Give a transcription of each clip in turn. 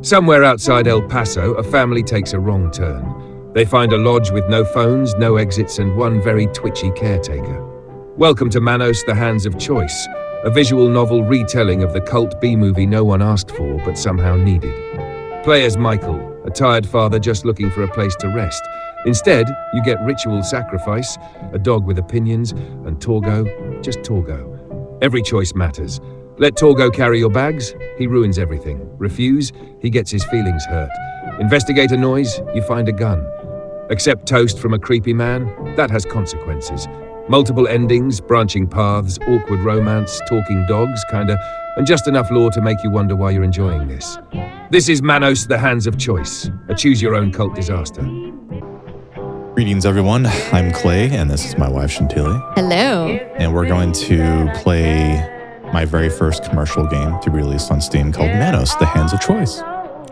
Somewhere outside El Paso, a family takes a wrong turn. They find a lodge with no phones, no exits, and one very twitchy caretaker. Welcome to Manos, The Hands of Choice, a visual novel retelling of the cult B-movie no one asked for but somehow needed. Play as Michael, a tired father just looking for a place to rest. Instead, you get ritual sacrifice, a dog with opinions, and Torgo, just Torgo. Every choice matters. Let Torgo carry your bags, he ruins everything. Refuse, he gets his feelings hurt. Investigate a noise, you find a gun. Accept toast from a creepy man, that has consequences. Multiple endings, branching paths, awkward romance, talking dogs, kinda, and just enough lore to make you wonder why you're enjoying this. This is Manos, The Hands of Choice, a choose-your-own cult disaster. Greetings, everyone. I'm Clay, and this is my wife, Chantilly. Hello. And we're going to play my very first commercial game to be released on Steam called Manos, The Hands of Choice.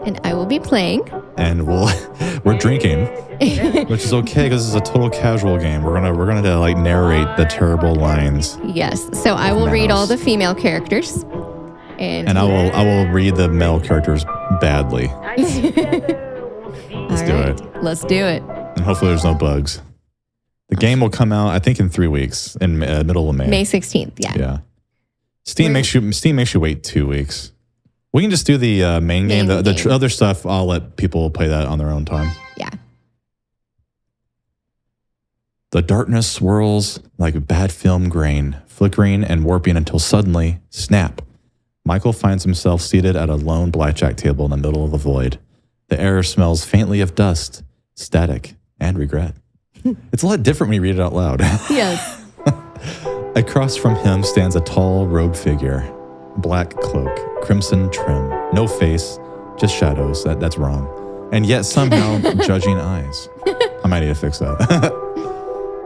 And I will be playing. And we're drinking, which is okay because this is a total casual game. We're gonna like narrate the terrible lines. Yes. So I will read all the female characters, and I will read the male characters badly. Let's do it. Let's do it. And hopefully there's no bugs. The game will come out, I think, in 3 weeks, in middle of May. May 16th. Yeah. Yeah. Steam makes you wait 2 weeks. We can just do the main game. The other stuff, I'll let people play that on their own time. Yeah. The darkness swirls like bad film grain, flickering and warping until suddenly, snap. Michael finds himself seated at a lone blackjack table in the middle of a void. The air smells faintly of dust, static, and regret. It's a lot different when you read it out loud. Yes. Across from him stands a tall, robed figure. Black cloak, crimson trim, no face, just shadows. That's wrong. And yet somehow judging eyes. I might need to fix that.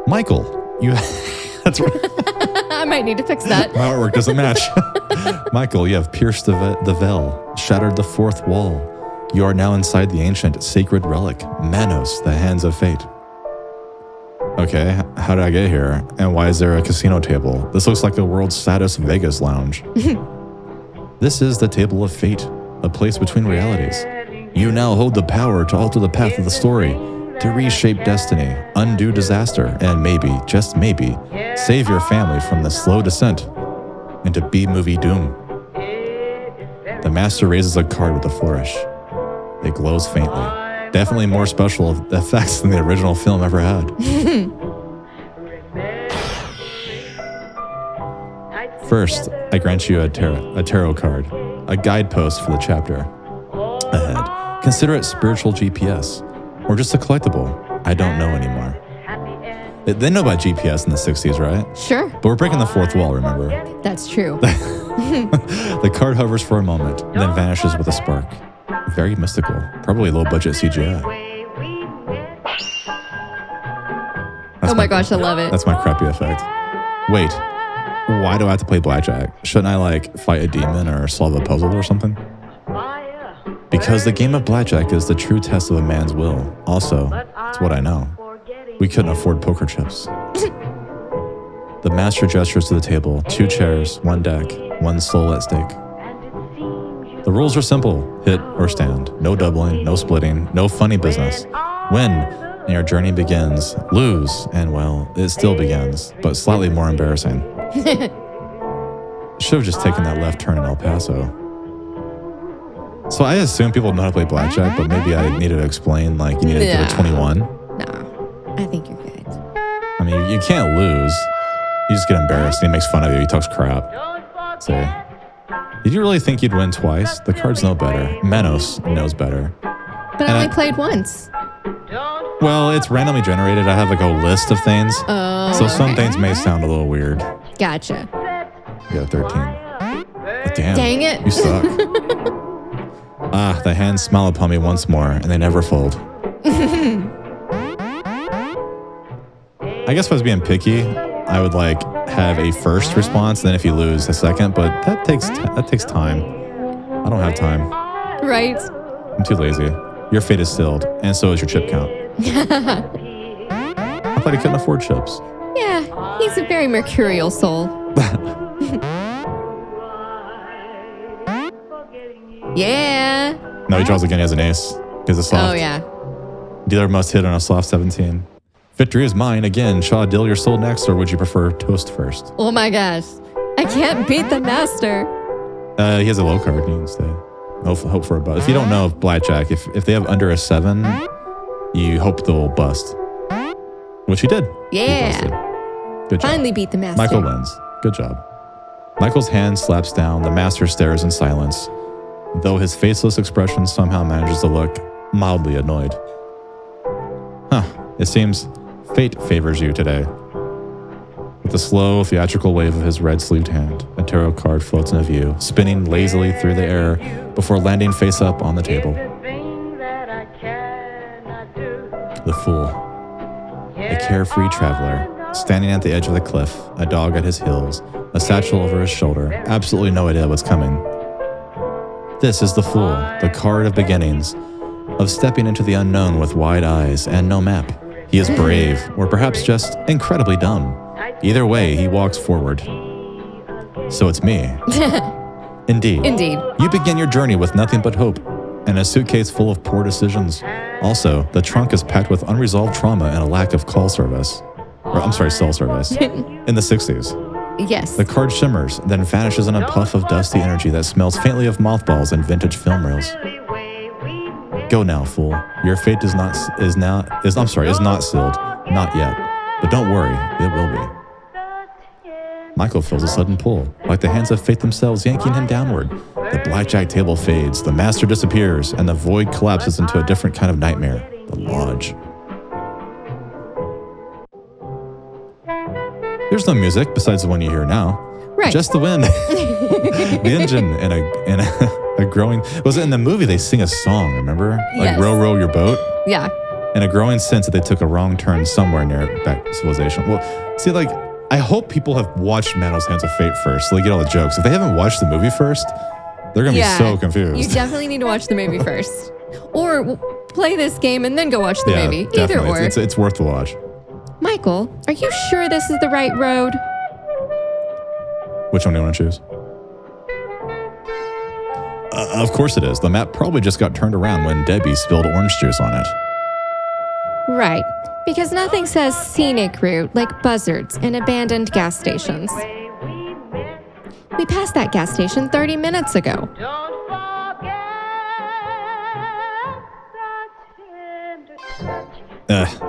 Michael, you... That's right. I might need to fix that. My artwork doesn't match. Michael, you have pierced the veil, shattered the fourth wall. You are now inside the ancient sacred relic, Manos, the Hands of Fate. Okay, how did I get here? And why is there a casino table? This looks like the world's saddest Vegas lounge. This is the Table of Fate, a place between realities. You now hold the power to alter the path of the story, to reshape destiny, undo disaster, and maybe, just maybe, save your family from the slow descent into B-movie doom. The master raises a card with a flourish. It glows faintly. Definitely more special effects than the original film ever had. First, I grant you a tarot card, a guidepost for the chapter ahead. Consider it spiritual GPS, or just a collectible. I don't know anymore. They know about GPS in the 60s, right? Sure. But we're breaking the fourth wall, remember? That's true. The card hovers for a moment, then vanishes with a spark. Very mystical. Probably low-budget CGI. Oh my gosh, I love it. That's my crappy effect. Wait, why do I have to play blackjack? Shouldn't I, like, fight a demon or solve a puzzle or something? Because the game of blackjack is the true test of a man's will. Also, it's what I know. We couldn't afford poker chips. The master gestures to the table. 2 chairs, 1 deck, 1 soul at stake. The rules are simple. Hit or stand. No doubling, no splitting, no funny business. Win, and your journey begins. Lose, and well, it still begins, but slightly more embarrassing. Should have just taken that left turn in El Paso. So I assume people know how to play blackjack, but maybe I needed to explain, like, you need to get a 21. No, I think you're good. I mean, you can't lose. You just get embarrassed, and he makes fun of you. He talks crap. See? Did you really think you'd win twice? The cards know better. Manos knows better. But I only played once. Well, it's randomly generated. I have like a list of things. Oh, so some things may sound a little weird. Gotcha. You got 13. But damn. Dang it. You suck. The hands smile upon me once more, and they never fold. I guess if I was being picky, I would like have a first response, then if you lose, a second, but that takes time. I don't have time. Right. I'm too lazy. Your fate is sealed, and so is your chip count. I thought he couldn't afford chips. Yeah, he's a very mercurial soul. Yeah. No, he draws again. He has an ace. Because it's soft. Oh, yeah. Dealer must hit on a soft 17. Victory is mine. Again, shall I deal your soul next, or would you prefer toast first? Oh, my gosh. I can't beat the master. He has a low card. He can stay. Hope for a bust. If you don't know blackjack, if they have under a 7, you hope they'll bust. Which he did. Yeah. He busted. Good job. Finally beat the master. Michael wins. Good job. Michael's hand slaps down. The master stares in silence, though his faceless expression somehow manages to look mildly annoyed. Huh. It seems fate favors you today. With a slow, theatrical wave of his red-sleeved hand, a tarot card floats into view, spinning lazily through the air before landing face up on the table. The Fool. A carefree traveler, standing at the edge of the cliff, a dog at his heels, a satchel over his shoulder, absolutely no idea what's coming. This is the Fool, the card of beginnings, of stepping into the unknown with wide eyes and no map. He is brave, or perhaps just incredibly dumb. Either way, he walks forward. So it's me. Indeed. Indeed. You begin your journey with nothing but hope, and a suitcase full of poor decisions. Also, the trunk is packed with unresolved trauma and a lack of cell service. In the 60s. Yes. The card shimmers, then vanishes in a puff of dusty energy that smells faintly of mothballs and vintage film reels. Go now, fool. Your fate is not sealed. Not yet. But don't worry, it will be. Michael feels a sudden pull, like the hands of fate themselves yanking him downward. The blackjack table fades, the master disappears, and the void collapses into a different kind of nightmare, the lodge. There's no music besides the one you hear now. Right. Just the wind. The engine and a growing... Was it in the movie they sing a song, remember? Like Yes. Row, Row Your Boat? Yeah. And a growing sense that they took a wrong turn somewhere near back to civilization. Well, see, like, I hope people have watched Manos Hands of Fate first so they get all the jokes. If they haven't watched the movie first, they're going to be so confused. You definitely need to watch the movie first. Or play this game and then go watch the movie. Either definitely. or. It's worth the watch. Michael, are you sure this is the right road? Which one do you want to choose? Of course it is. The map probably just got turned around when Debbie spilled orange juice on it. Right. Because nothing says scenic route like buzzards and abandoned gas stations. We passed that gas station 30 minutes ago.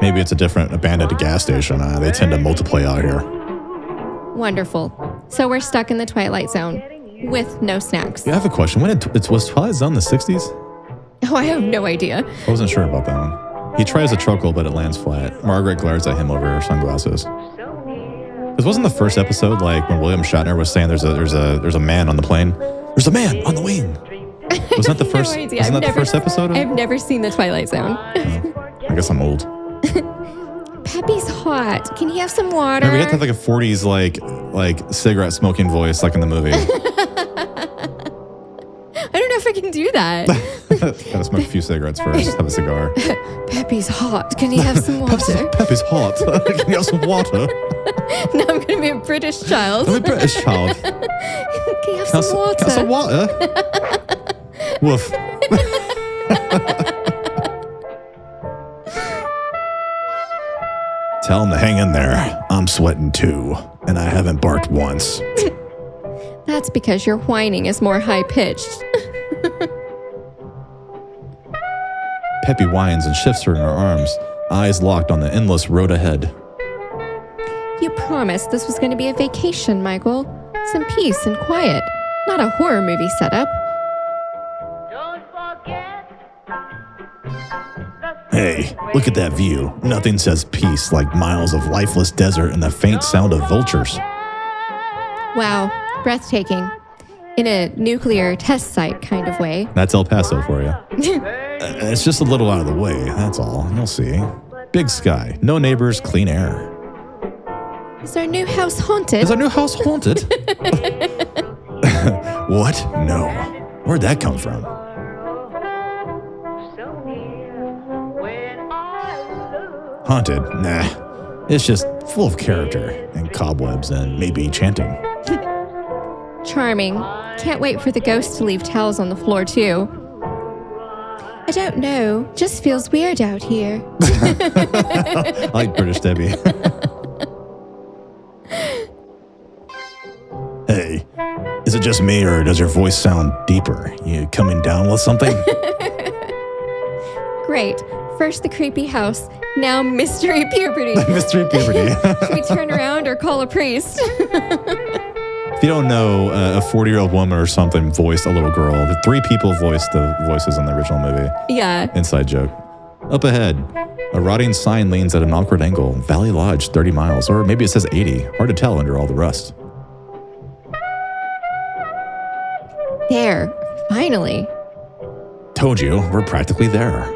Maybe it's a different abandoned gas station. They tend to multiply out here. Wonderful. So we're stuck in the Twilight Zone with no snacks. Yeah, I have a question. Was Twilight Zone the 60s? Oh, I have no idea. I wasn't sure about that one. He tries a chuckle, but it lands flat. Margaret glares at him over her sunglasses. This wasn't the first episode, like when William Shatner was saying there's a man on the plane. There's a man on the wing. Was that the first? No idea. Wasn't that the first episode? I've never seen the Twilight Zone. I guess I'm old. Peppy's hot. Can he have some water? Remember, you have to have like a 40s like cigarette smoking voice like in the movie. I don't know if I can do that. Gotta smoke a few cigarettes first. Have a cigar. Peppy's hot. Can he have some water? Peppy's hot. Can you have some water? Now I'm going to be a British child. I'm a British child. Can you have some water? Can I have some water? Woof. Tell him to hang in there. I'm sweating too, and I haven't barked once. That's because your whining is more high-pitched. Peppy whines and shifts her in her arms, eyes locked on the endless road ahead. You promised this was going to be a vacation, Michael. Some peace and quiet, not a horror movie setup. Hey, look at that view. Nothing says peace like miles of lifeless desert and the faint sound of vultures. Wow, breathtaking. In a nuclear test site kind of way. That's El Paso for you. It's just a little out of the way, that's all. You'll see. Big sky, no neighbors, clean air. Is our new house haunted? Is our new house haunted? What? No. Where'd that come from? Haunted? Nah. It's just full of character and cobwebs and maybe chanting. Charming. Can't wait for the ghost to leave towels on the floor, too. I don't know. Just feels weird out here. I like British Debbie. Hey, is it just me or does your voice sound deeper? You coming down with something? Great. First the creepy house, now mystery puberty. Mystery puberty. Should we turn around or call a priest? If you don't know, a 40-year-old woman or something voiced a little girl. The 3 people voiced the voices in the original movie. Yeah. Inside joke. Up ahead, a rotting sign leans at an awkward angle. Valley Lodge, 30 miles. Or maybe it says 80. Hard to tell under all the rust. There. Finally. Told you, we're practically there.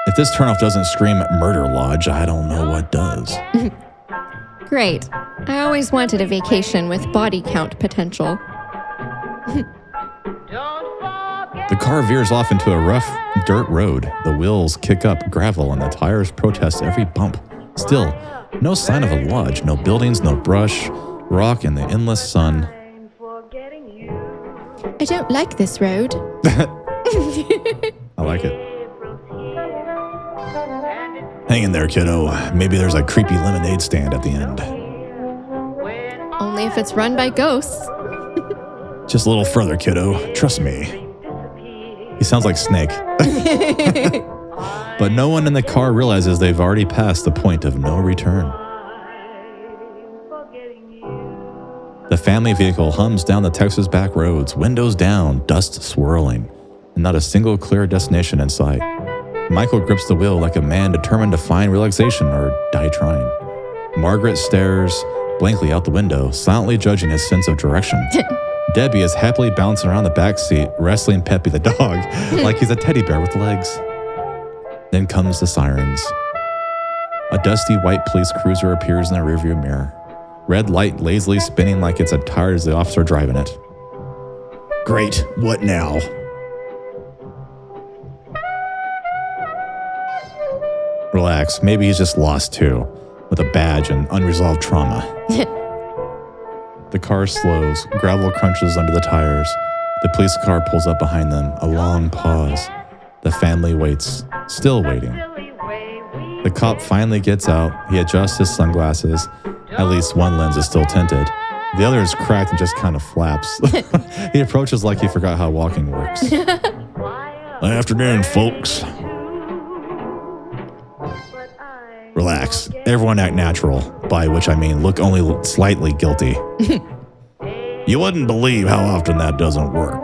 If this turnoff doesn't scream Murder Lodge, I don't know what does. Great. I always wanted a vacation with body count potential. The car veers off into a rough dirt road. The wheels kick up gravel and the tires protest every bump. Still, no sign of a lodge, no buildings, no brush, rock and the endless sun. I don't like this road. I like it. Hang in there, kiddo. Maybe there's a creepy lemonade stand at the end. Only if it's run by ghosts. Just a little further, kiddo. Trust me. He sounds like Snake. But no one in the car realizes they've already passed the point of no return. The family vehicle hums down the Texas back roads, windows down, dust swirling, and not a single clear destination in sight. Michael grips the wheel like a man determined to find relaxation or die trying. Margaret stares blankly out the window, silently judging his sense of direction. Debbie is happily bouncing around the back seat, wrestling Peppy the dog like he's a teddy bear with legs. Then comes the sirens. A dusty white police cruiser appears in the rearview mirror. Red light lazily spinning like it's as tired as the officer driving it. Great, what now? Relax, maybe he's just lost too, with a badge and unresolved trauma. The car slows, gravel crunches under the tires. The police car pulls up behind them, a long pause. The family waits, still waiting. The cop finally gets out. He adjusts his sunglasses. At least one lens is still tinted. The other is cracked and just kind of flaps. He approaches like he forgot how walking works. Afternoon, folks. Relax. Everyone act natural, by which I mean look only slightly guilty. You wouldn't believe how often that doesn't work.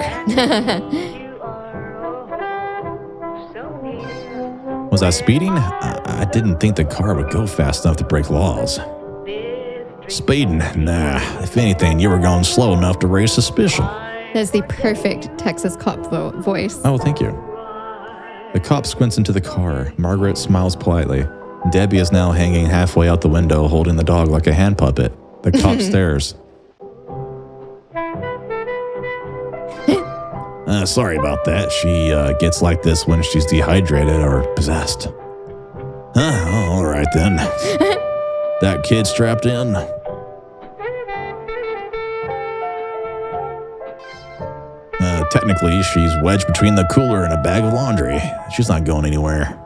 Was I speeding? I didn't think the car would go fast enough to break laws. Speeding? Nah. If anything, you were going slow enough to raise suspicion. That's the perfect Texas cop voice. Oh, thank you. The cop squints into the car. Margaret smiles politely. Debbie is now hanging halfway out the window, holding the dog like a hand puppet. The cop stares. Sorry about that. She gets like this when she's dehydrated or possessed. All right then. That kid strapped in? Technically, she's wedged between the cooler and a bag of laundry. She's not going anywhere.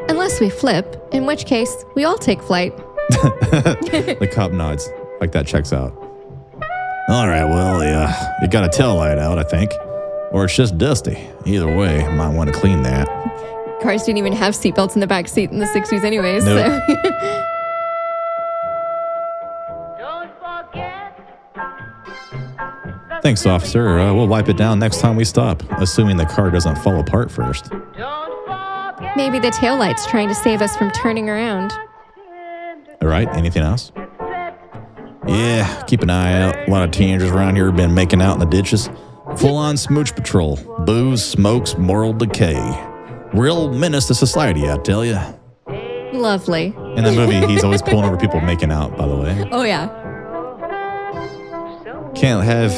Unless we flip, in which case, we all take flight. The cop nods, like that checks out. All right, well, you got a tail light out, I think. Or it's just dusty. Either way, might want to clean that. Cars didn't even have seatbelts in the back seat in the 60s anyways. Nope. So. Thanks, officer. We'll wipe it down next time we stop, assuming the car doesn't fall apart first. Maybe the taillight's trying to save us from turning around. All right, anything else? Yeah, keep an eye out. A lot of teenagers around here have been making out in the ditches. Full-on smooch patrol. Booze, smokes, moral decay. Real menace to society, I tell you. Lovely. In the movie, he's always pulling over people making out, by the way. Oh, yeah. Can't have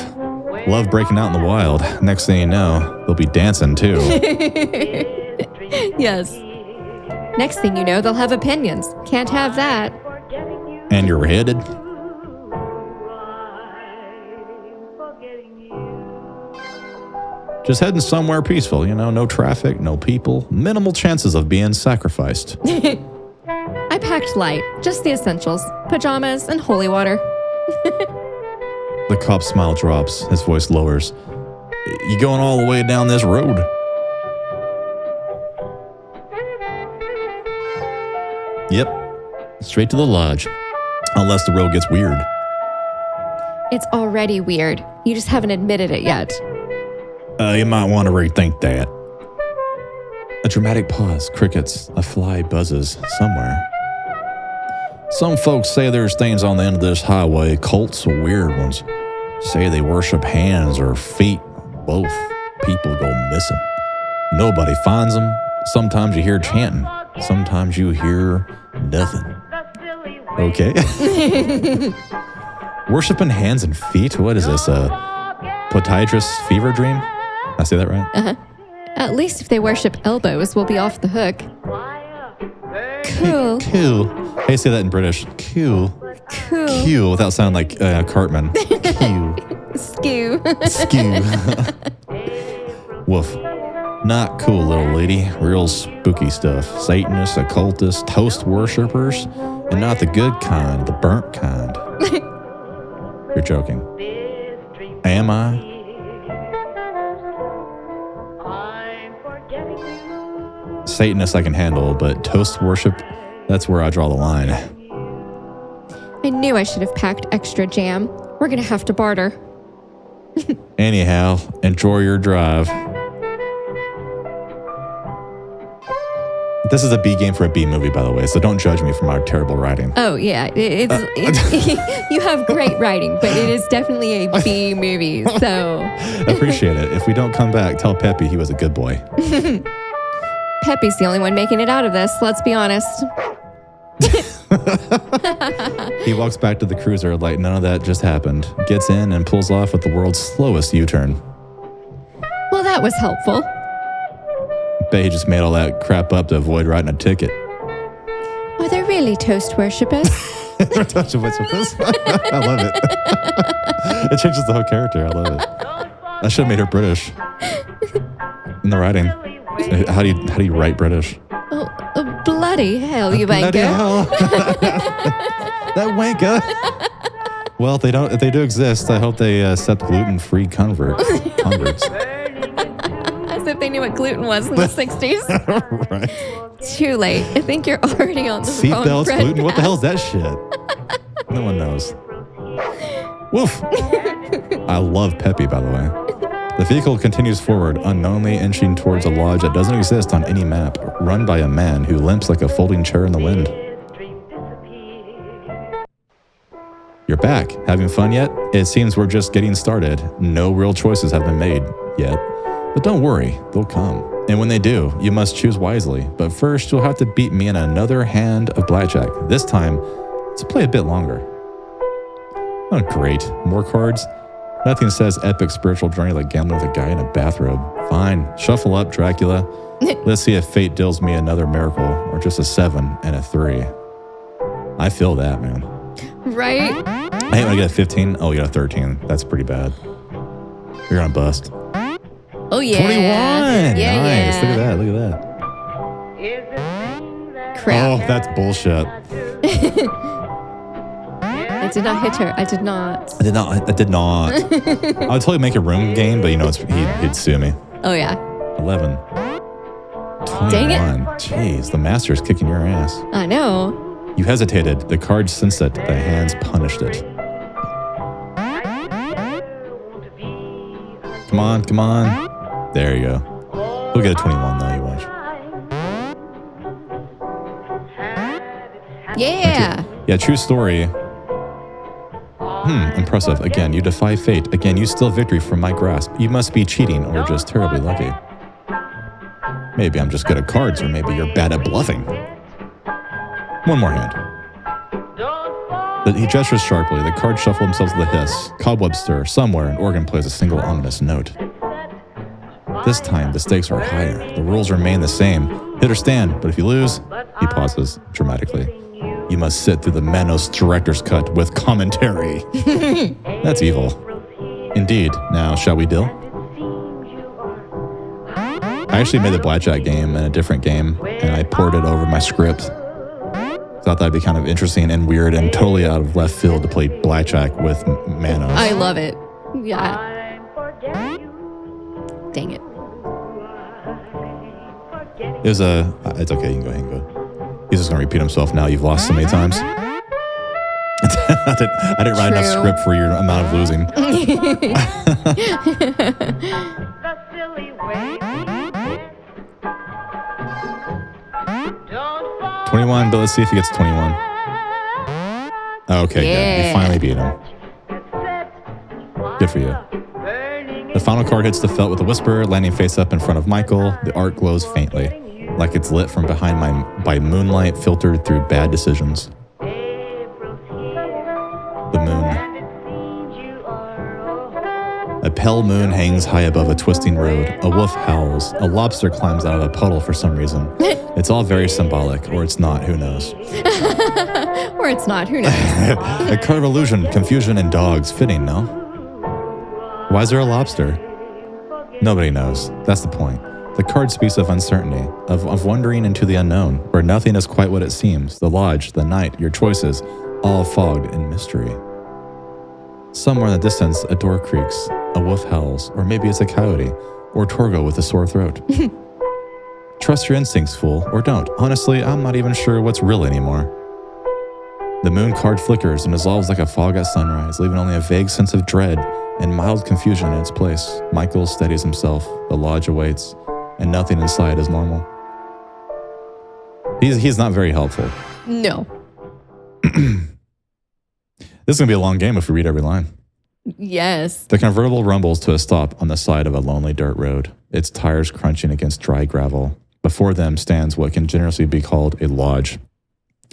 love breaking out in the wild. Next thing you know, they'll be dancing, too. Yes. Next thing you know, they'll have opinions. Can't have that. And you're headed? Just heading somewhere peaceful, no traffic, no people, minimal chances of being sacrificed. I packed light, just the essentials, pajamas and holy water. The cop's smile drops, his voice lowers. You going all the way down this road? Yep, straight to the lodge. Unless the road gets weird. It's already weird. You just haven't admitted it yet. You might want to rethink that. A dramatic pause, crickets, a fly buzzes somewhere. Some folks say there's things on the end of this highway, cults or weird ones. Say they worship hands or feet, both. People go missing. Nobody finds them. Sometimes you hear chanting. Sometimes you hear nothing. Okay. Worshiping hands and feet? What is this, a podiatrist's fever dream? I say that right? Uh-huh. At least if they worship elbows, we'll be off the hook. Cool. Cool. Hey, say that in British. Cool. Cool. Cool, without sounding like Cartman. Cool. Skew. Skew. Woof. Not cool, little lady. Real spooky stuff. Satanists, occultists, toast worshippers, and not the good kind, the burnt kind. You're joking. Am I? Satanists I can handle, but toast worship, that's where I draw the line. I knew I should have packed extra jam. We're gonna have to barter. Anyhow, enjoy your drive. This is a B game for a B movie, by the way, so don't judge me for my terrible writing. Oh, yeah. It's you have great writing, but it is definitely a B movie, so... Appreciate it. If we don't come back, tell Peppy he was a good boy. Peppy's the only one making it out of this, let's be honest. He walks back to the cruiser like none of that just happened, gets in and pulls off with the world's slowest U-turn. Well, that was helpful. Bet he just made all that crap up to avoid writing a ticket. Are there really toast worshippers? Toast worshippers? I love it. It changes the whole character. I love it. I should have made her British. In the writing. How do you write British? Oh, bloody hell, you bloody wanker. Hell. That wanker. Well, if they do exist, I hope they accept gluten-free converts. As if they knew what gluten was in the 60s. Right. Too late. I think you're already on the wrong Seatbelts, thread gluten, what the path. hell is that shit? No one knows. Woof. I love Peppy, by the way. The vehicle continues forward, unknowingly inching towards a lodge that doesn't exist on any map, run by a man who limps like a folding chair in the wind. You're back. Having fun yet? It seems we're just getting started. No real choices have been made yet. But don't worry, they'll come. And when they do, you must choose wisely. But first, you'll have to beat me in another hand of blackjack. This time, to play a bit longer. Oh, great. More cards? Nothing says epic spiritual journey like gambling with a guy in a bathrobe. Fine. Shuffle up, Dracula. Let's see if fate deals me another miracle, or just a 7 and a 3. I feel that, man. Right? I hate when I get a 15. Oh, you got a 13. That's pretty bad. You're gonna bust. Oh, yeah. 21. Yeah, nice. yeah. Look at that. Crap. Oh, that's bullshit. I did not hit her. I did not. I did not. I would totally make a room game, but he'd sue me. Oh, yeah. 11. 21. Dang it. Jeez, the master's kicking your ass. I know. You hesitated. The cards sensed it. The hands punished it. Come on, come on. There you go. We'll get a 21 though, you watch. Yeah. Yeah, true story. Impressive. Again, you defy fate. Again, you steal victory from my grasp. You must be cheating or just terribly lucky. Maybe I'm just good at cards, or maybe you're bad at bluffing. One more hand. He gestures sharply. The cards shuffle themselves with a hiss. Cobwebs stir. Somewhere, an organ plays a single ominous note. This time, the stakes are higher. The rules remain the same. Hit or stand, but if you lose, he pauses dramatically. You must sit through the Manos director's cut with commentary. That's evil. Indeed. Now, shall we deal? I actually made the blackjack game in a different game, and I ported over my script. Thought that'd be kind of interesting and weird and totally out of left field to play blackjack with Manos. I love it. Yeah. Dang it. It was it's okay, you can go ahead and go. He's just going to repeat himself now. You've lost so many times. I didn't write enough script for your amount of losing. 21, but let's see if he gets 21. Okay, good. You finally beat him. Good for you. The final card hits the felt with a whisper, landing face up in front of Michael. The art glows faintly, like it's lit from behind by moonlight filtered through bad decisions. The moon. A pale moon hangs high above a twisting road. A wolf howls. A lobster climbs out of a puddle for some reason. It's all very symbolic, or it's not, who knows? Or it's not, who knows? A card of illusion, confusion, and dogs. Fitting, no? Why is there a lobster? Nobody knows. That's the point. The card speaks of uncertainty, of wandering into the unknown, where nothing is quite what it seems. The lodge, the night, your choices, all fogged in mystery. Somewhere in the distance, a door creaks, a wolf howls, or maybe it's a coyote, or Torgo with a sore throat. Trust your instincts, fool, or don't. Honestly, I'm not even sure what's real anymore. The moon card flickers and dissolves like a fog at sunrise, leaving only a vague sense of dread and mild confusion in its place. Michael steadies himself, the lodge awaits, and nothing inside is normal. He's not very helpful. No. This is going to be a long game if we read every line. Yes. The convertible rumbles to a stop on the side of a lonely dirt road, its tires crunching against dry gravel. Before them stands what can generously be called a lodge,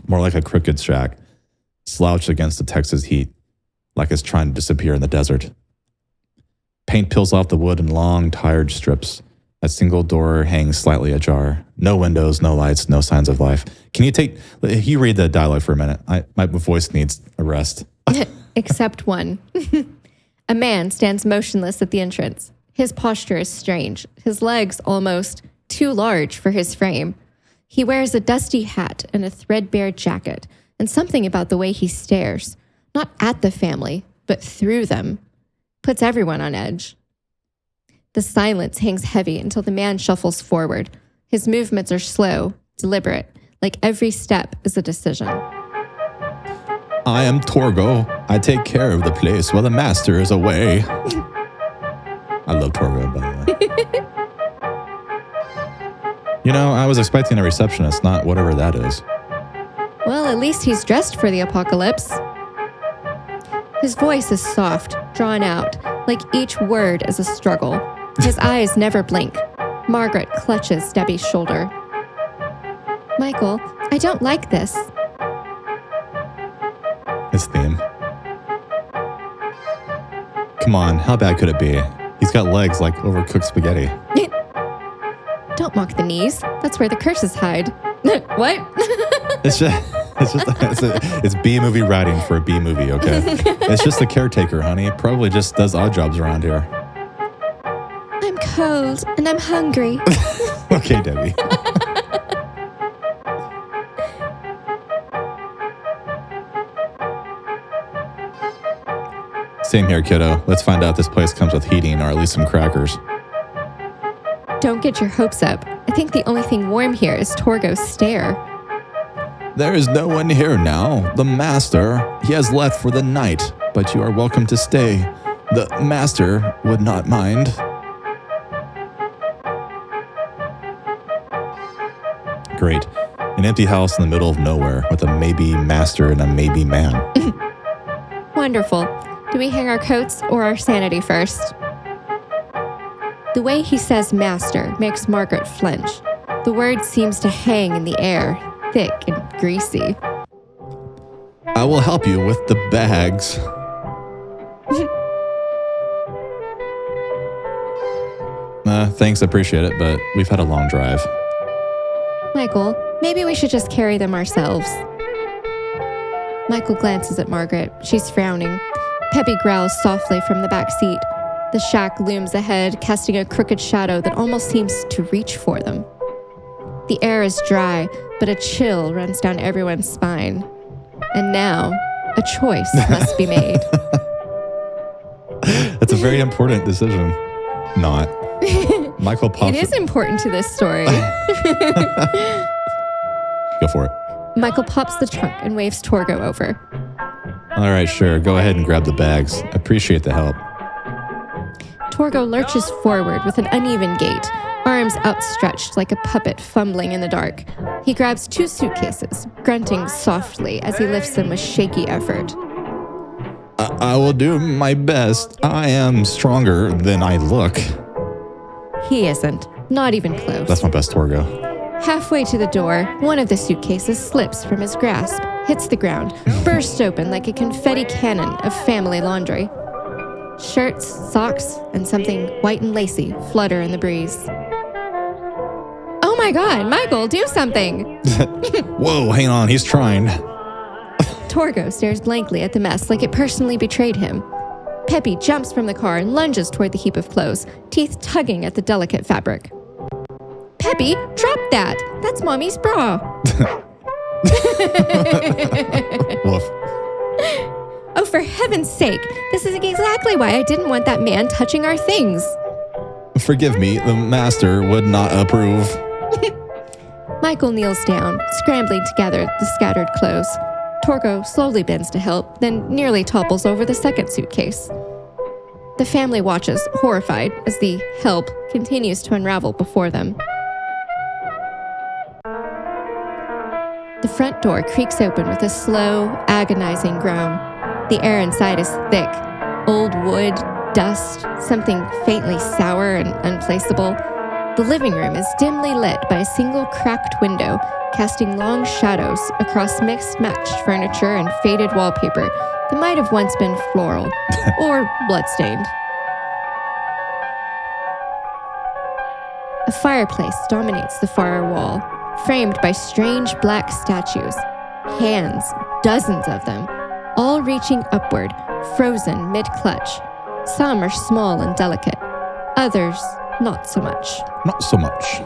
more like a crooked shack, slouched against the Texas heat, like it's trying to disappear in the desert. Paint peels off the wood in long, tired strips. A single door hangs slightly ajar. No windows, no lights, no signs of life. Can you read the dialogue for a minute? My voice needs a rest. Except one. A man stands motionless at the entrance. His posture is strange, his legs almost too large for his frame. He wears a dusty hat and a threadbare jacket, and something about the way he stares, not at the family, but through them, puts everyone on edge. The silence hangs heavy until the man shuffles forward. His movements are slow, deliberate, like every step is a decision. I am Torgo. I take care of the place while the master is away. I love Torgo, by the way. You know, I was expecting a receptionist, not whatever that is. Well, at least he's dressed for the apocalypse. His voice is soft, drawn out, like each word is a struggle. His eyes never blink. Margaret clutches Debbie's shoulder. Michael, I don't like this. His theme. Come on, how bad could it be? He's got legs like overcooked spaghetti. Don't mock the knees. That's where the curses hide. What? It's B-movie writing for a B-movie, okay? It's just the caretaker, honey. Probably just does odd jobs around here. I'm cold and I'm hungry. Okay, Debbie. Same here, kiddo. Let's find out if this place comes with heating or at least some crackers. Don't get your hopes up. I think the only thing warm here is Torgo's stare. There is no one here now. The master, he has left for the night, but you are welcome to stay. The master would not mind. Great. An empty house in the middle of nowhere with a maybe master and a maybe man. Wonderful. Do we hang our coats or our sanity first? The way he says master makes Margaret flinch. The word seems to hang in the air, thick and greasy. I will help you with the bags. Thanks, appreciate it, but we've had a long drive. Michael, maybe we should just carry them ourselves. Michael glances at Margaret. She's frowning. Peppy growls softly from the back seat. The shack looms ahead, casting a crooked shadow that almost seems to reach for them. The air is dry, but a chill runs down everyone's spine. And now, a choice must be made. That's a very important decision. Not. Michael pops. It is important to this story. Go for it. Michael pops the trunk and waves Torgo over. All right, sure. Go ahead and grab the bags. Appreciate the help. Torgo lurches forward with an uneven gait, arms outstretched like a puppet fumbling in the dark. He grabs 2 suitcases, grunting softly as he lifts them with shaky effort. I will do my best. I am stronger than I look. He isn't. Not even close. That's my best Torgo. Halfway to the door, one of the suitcases slips from his grasp, hits the ground, bursts open like a confetti cannon of family laundry. Shirts, socks, and something white and lacy flutter in the breeze. Oh my God, Michael, do something! Whoa, hang on, he's trying. Torgo stares blankly at the mess like it personally betrayed him. Peppy jumps from the car and lunges toward the heap of clothes, teeth tugging at the delicate fabric. Peppy, drop that! That's Mommy's bra! Woof. Oh, for heaven's sake, this is exactly why I didn't want that man touching our things. Forgive me, the master would not approve. Michael kneels down, scrambling to gather the scattered clothes. Torgo slowly bends to help, then nearly topples over the second suitcase. The family watches, horrified, as the help continues to unravel before them. The front door creaks open with a slow, agonizing groan. The air inside is thick. Old wood, dust, something faintly sour and unplaceable. The living room is dimly lit by a single cracked window, casting long shadows across mixed-matched furniture and faded wallpaper that might have once been floral or bloodstained. A fireplace dominates the far wall, framed by strange black statues. Hands, dozens of them, all reaching upward, frozen mid-clutch. Some are small and delicate, others not so much. Not so much.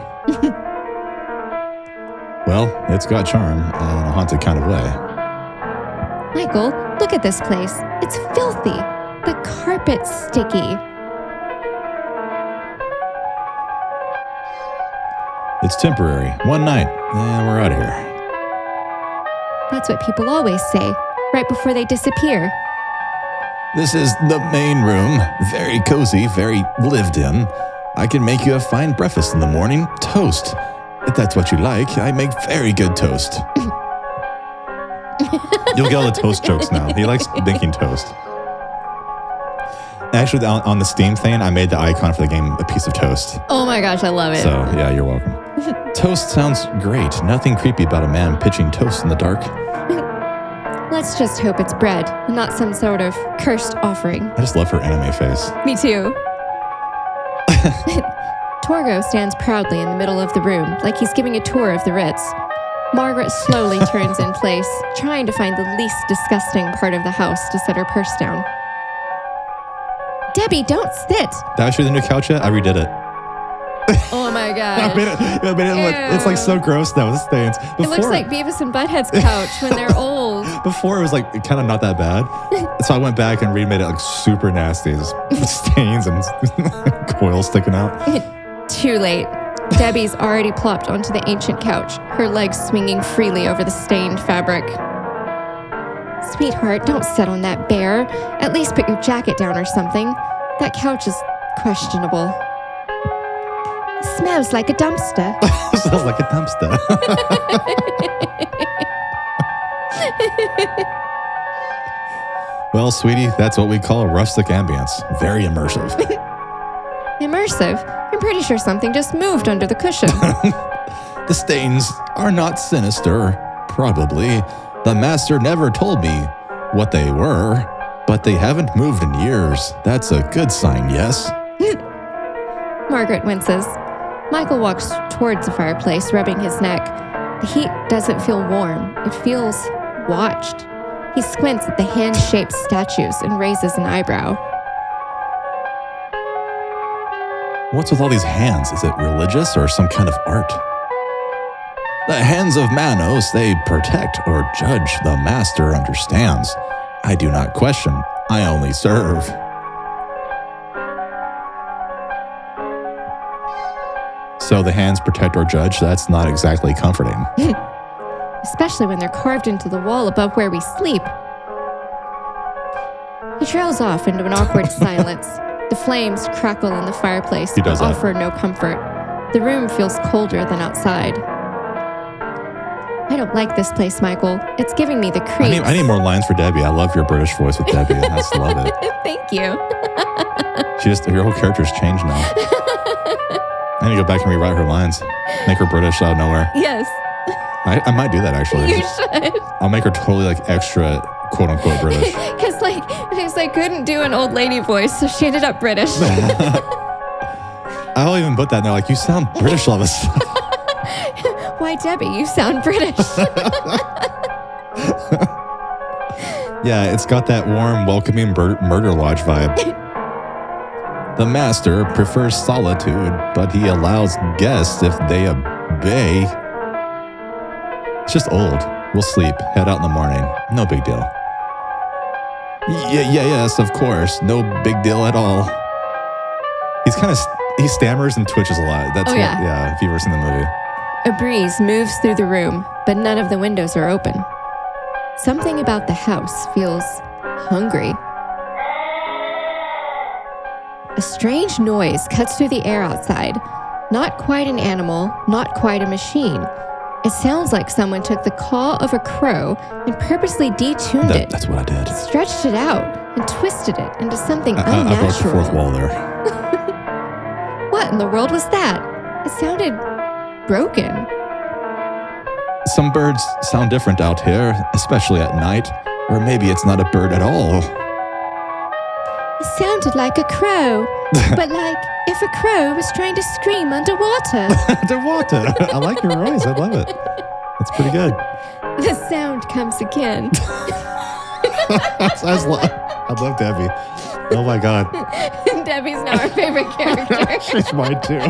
Well, it's got charm in a haunted kind of way. Michael, look at this place. It's filthy. The carpet's sticky. It's temporary. One night, and we're out of here. That's what people always say, right before they disappear. This is the main room. Very cozy, very lived in. I can make you a fine breakfast in the morning. Toast. If that's what you like, I make very good toast. You'll get all the toast jokes now. He likes making toast. Actually, on the Steam thing, I made the icon for the game a piece of toast. Oh my gosh, I love it. So, yeah, you're welcome. Toast sounds great. Nothing creepy about a man pitching toast in the dark. Let's just hope it's bread, and not some sort of cursed offering. I just love her anime face. Me too. Torgo stands proudly in the middle of the room, like he's giving a tour of the Ritz. Margaret slowly turns in place, trying to find the least disgusting part of the house to set her purse down. Debbie, don't sit! Did I show you the new couch yet? I redid it. Oh my god. I made it look, it's like so gross now. It stains. It looks like Beavis and Butthead's couch when they're old. Before it was like kind of not that bad. So I went back and remade it like super nasty. Just stains and coils sticking out. Too late. Debbie's already plopped onto the ancient couch, her legs swinging freely over the stained fabric. Sweetheart, don't sit on that bear. At least put your jacket down or something. That couch is questionable. Smells like a dumpster. Smells like a dumpster. Well, sweetie, that's what we call a rustic ambience. Very immersive. Immersive? I'm pretty sure something just moved under the cushion. The stains are not sinister, probably. The master never told me what they were, but they haven't moved in years. That's a good sign, yes? Margaret winces. Michael walks towards the fireplace, rubbing his neck. The heat doesn't feel warm. It feels watched. He squints at the hand-shaped statues and raises an eyebrow. What's with all these hands? Is it religious or some kind of art? The hands of Manos, they protect or judge. The master understands. I do not question. I only serve. So the hands protect or judge, that's not exactly comforting. Especially when they're carved into the wall above where we sleep. He trails off into an awkward silence. The flames crackle in the fireplace, but offer no comfort. The room feels colder than outside. I don't like this place, Michael. It's giving me the creeps. I need more lines for Debbie. I love your British voice with Debbie. I just love it. Thank you. Your whole character's changed now. I need to go back and rewrite her lines. Make her British out of nowhere. Yes. I might do that, actually. You should. I'll make her totally extra quote-unquote British. Because I couldn't do an old lady voice, so she ended up British. I'll even put that in there, you sound British all of a sudden. Why, Debbie, you sound British. Yeah, it's got that warm, welcoming murder lodge vibe. The master prefers solitude, but he allows guests if they obey. It's just old. We'll sleep, head out in the morning. No big deal. Yes, of course. No big deal at all. He stammers and twitches a lot. Yeah, if you've ever seen the movie. A breeze moves through the room, but none of the windows are open. Something about the house feels hungry. A strange noise cuts through the air outside. Not quite an animal, not quite a machine. It sounds like someone took the caw of a crow and purposely detuned it. That's what I did. Stretched it out and twisted it into something unnatural. I broke the fourth wall there. What in the world was that? It sounded broken. Some birds sound different out here, especially at night. Or maybe it's not a bird at all. It sounded like a crow, but like if a crow was trying to scream underwater. Underwater? I like your voice. I love it. That's pretty good. The sound comes again. I love Debbie. Oh my God. Debbie's now our favorite character. She's mine too.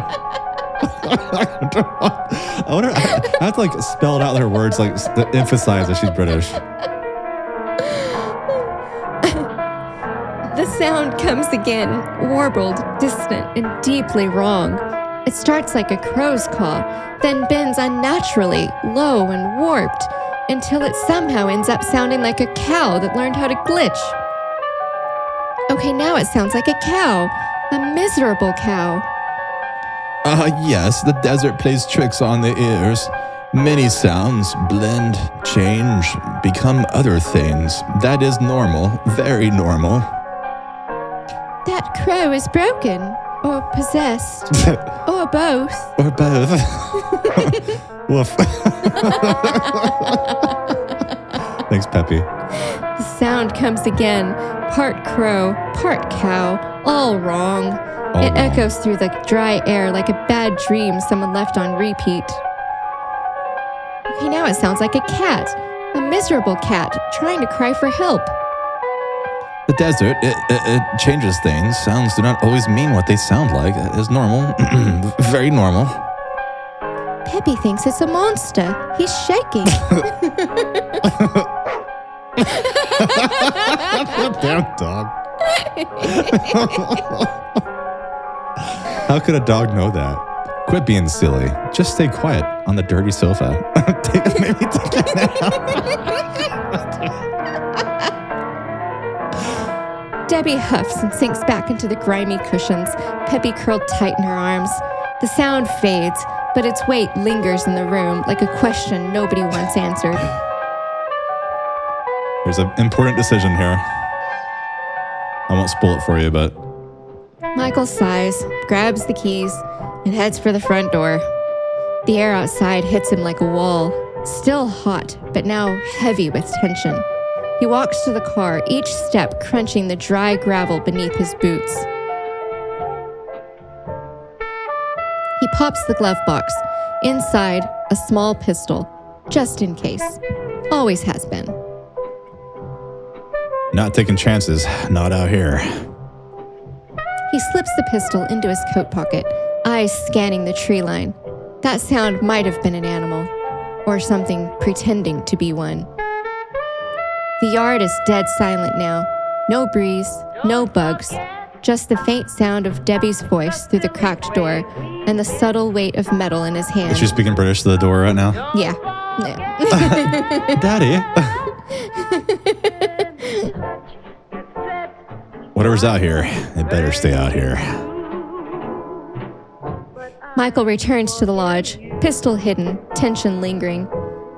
I wonder, I have to spell out her words, to emphasize that she's British. The sound comes again, warbled, distant, and deeply wrong. It starts like a crow's caw, then bends unnaturally, low and warped, until it somehow ends up sounding like a cow that learned how to glitch. Okay, now it sounds like a cow, a miserable cow. Yes, the desert plays tricks on the ears. Many sounds blend, change, become other things. That is normal, very normal. That crow is broken, or possessed, or both. Or both. Woof. Thanks, Peppy. The sound comes again, part crow, part cow, all wrong. It echoes through the dry air like a bad dream someone left on repeat. Okay, now it sounds like a cat, a miserable cat trying to cry for help. The desert, it changes things. Sounds do not always mean what they sound like. It is normal. Very normal. Peppy thinks it's a monster. He's shaking. Damn dog. How could a dog know that? Quit being silly. Just stay quiet on the dirty sofa. Maybe take it now. Debbie huffs and sinks back into the grimy cushions, Peppy curled tight in her arms. The sound fades, but its weight lingers in the room like a question nobody wants answered. There's an important decision here. I won't spoil it for you, but... Michael sighs, grabs the keys, and heads for the front door. The air outside hits him like a wall, still hot, but now heavy with tension. He walks to the car, each step crunching the dry gravel beneath his boots. He pops the glove box. Inside, a small pistol, just in case. Always has been. Not taking chances. Not out here. He slips the pistol into his coat pocket, eyes scanning the tree line. That sound might have been an animal, or something pretending to be one. The yard is dead silent now. No breeze, no bugs, just the faint sound of Debbie's voice through the cracked door and the subtle weight of metal in his hand. Is she speaking British to the door right now? Yeah. Daddy. Whatever's out here, it better stay out here. Michael returns to the lodge, pistol hidden, tension lingering.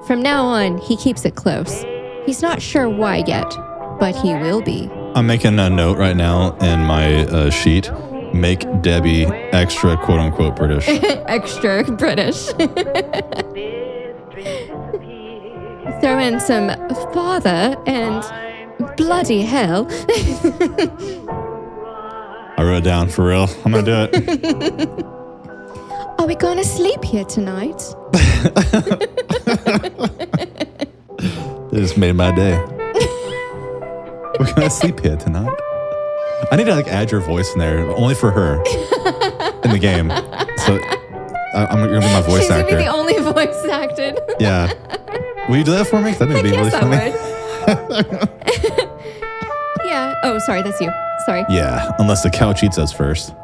From now on, he keeps it close. He's not sure why yet, but he will be. I'm making a note right now in my sheet. Make Debbie extra quote-unquote British. Extra British. Throw in some father and bloody hell. I wrote it down for real. I'm going to do it. Are we going to sleep here tonight? This made my day. We're going to sleep here tonight. I need to add your voice in there, only for her in the game. So I'm going to be my voice She's actor. She's the only voice acted. Yeah. Will you do that for me? Because I think it'd be really funny. Yeah. Oh, sorry. That's you. Sorry. Yeah, unless the couch eats us first.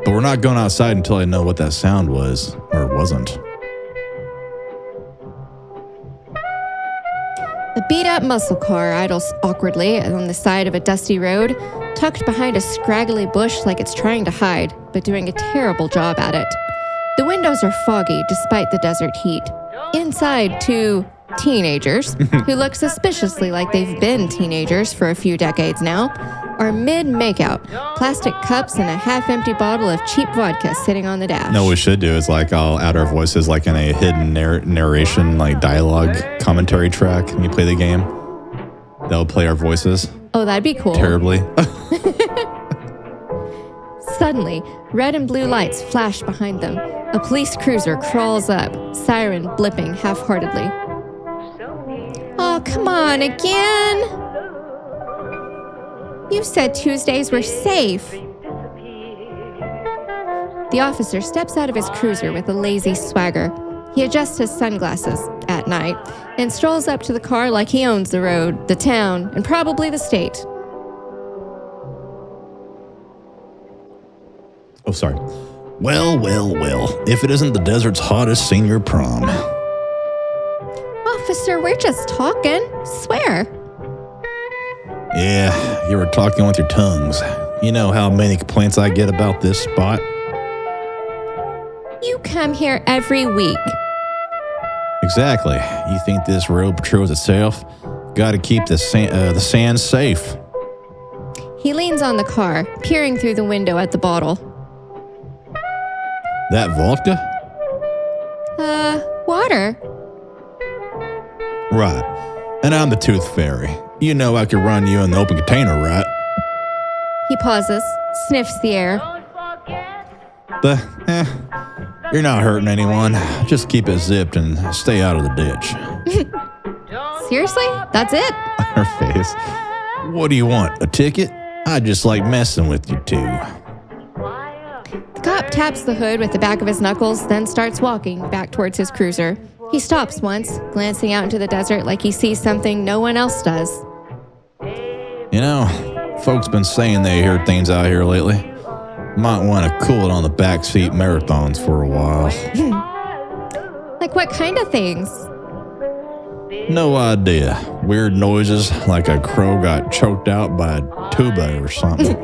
But we're not going outside until I know what that sound was, or wasn't. A beat-up muscle car idles awkwardly on the side of a dusty road, tucked behind a scraggly bush like it's trying to hide, but doing a terrible job at it. The windows are foggy despite the desert heat. Inside, two teenagers, who look suspiciously like they've been teenagers for a few decades now, are mid-makeout, plastic cups and a half-empty bottle of cheap vodka sitting on the dash. No, what we should do is I'll add our voices in a hidden narration, dialogue commentary track when you play the game. That'll play our voices. Oh, that'd be cool. Terribly. Suddenly, red and blue lights flash behind them. A police cruiser crawls up, siren blipping half-heartedly. Oh, come on, again? You said Tuesdays were safe. The officer steps out of his cruiser with a lazy swagger. He adjusts his sunglasses, at night, and strolls up to the car like he owns the road, the town, and probably the state. Oh, sorry. Well. If it isn't the desert's hottest senior prom. Officer, we're just talking. Swear. Yeah, you were talking with your tongues. You know how many complaints I get about this spot? You come here every week. Exactly. You think this road patrols itself? Gotta keep the sand safe. He leans on the car, peering through the window at the bottle. That vodka? Water. Right. And I'm the Tooth Fairy. You know I could run you in the open container, right? He pauses, sniffs the air. You're not hurting anyone. Just keep it zipped and stay out of the ditch. Seriously? That's it? Her face. What do you want, a ticket? I just like messing with you two. The cop taps the hood with the back of his knuckles, then starts walking back towards his cruiser. He stops once, glancing out into the desert like he sees something no one else does. You know, folks been saying they heard things out here lately. Might want to cool it on the backseat marathons for a while. Like what kind of things? No idea. Weird noises like a crow got choked out by a tuba or something.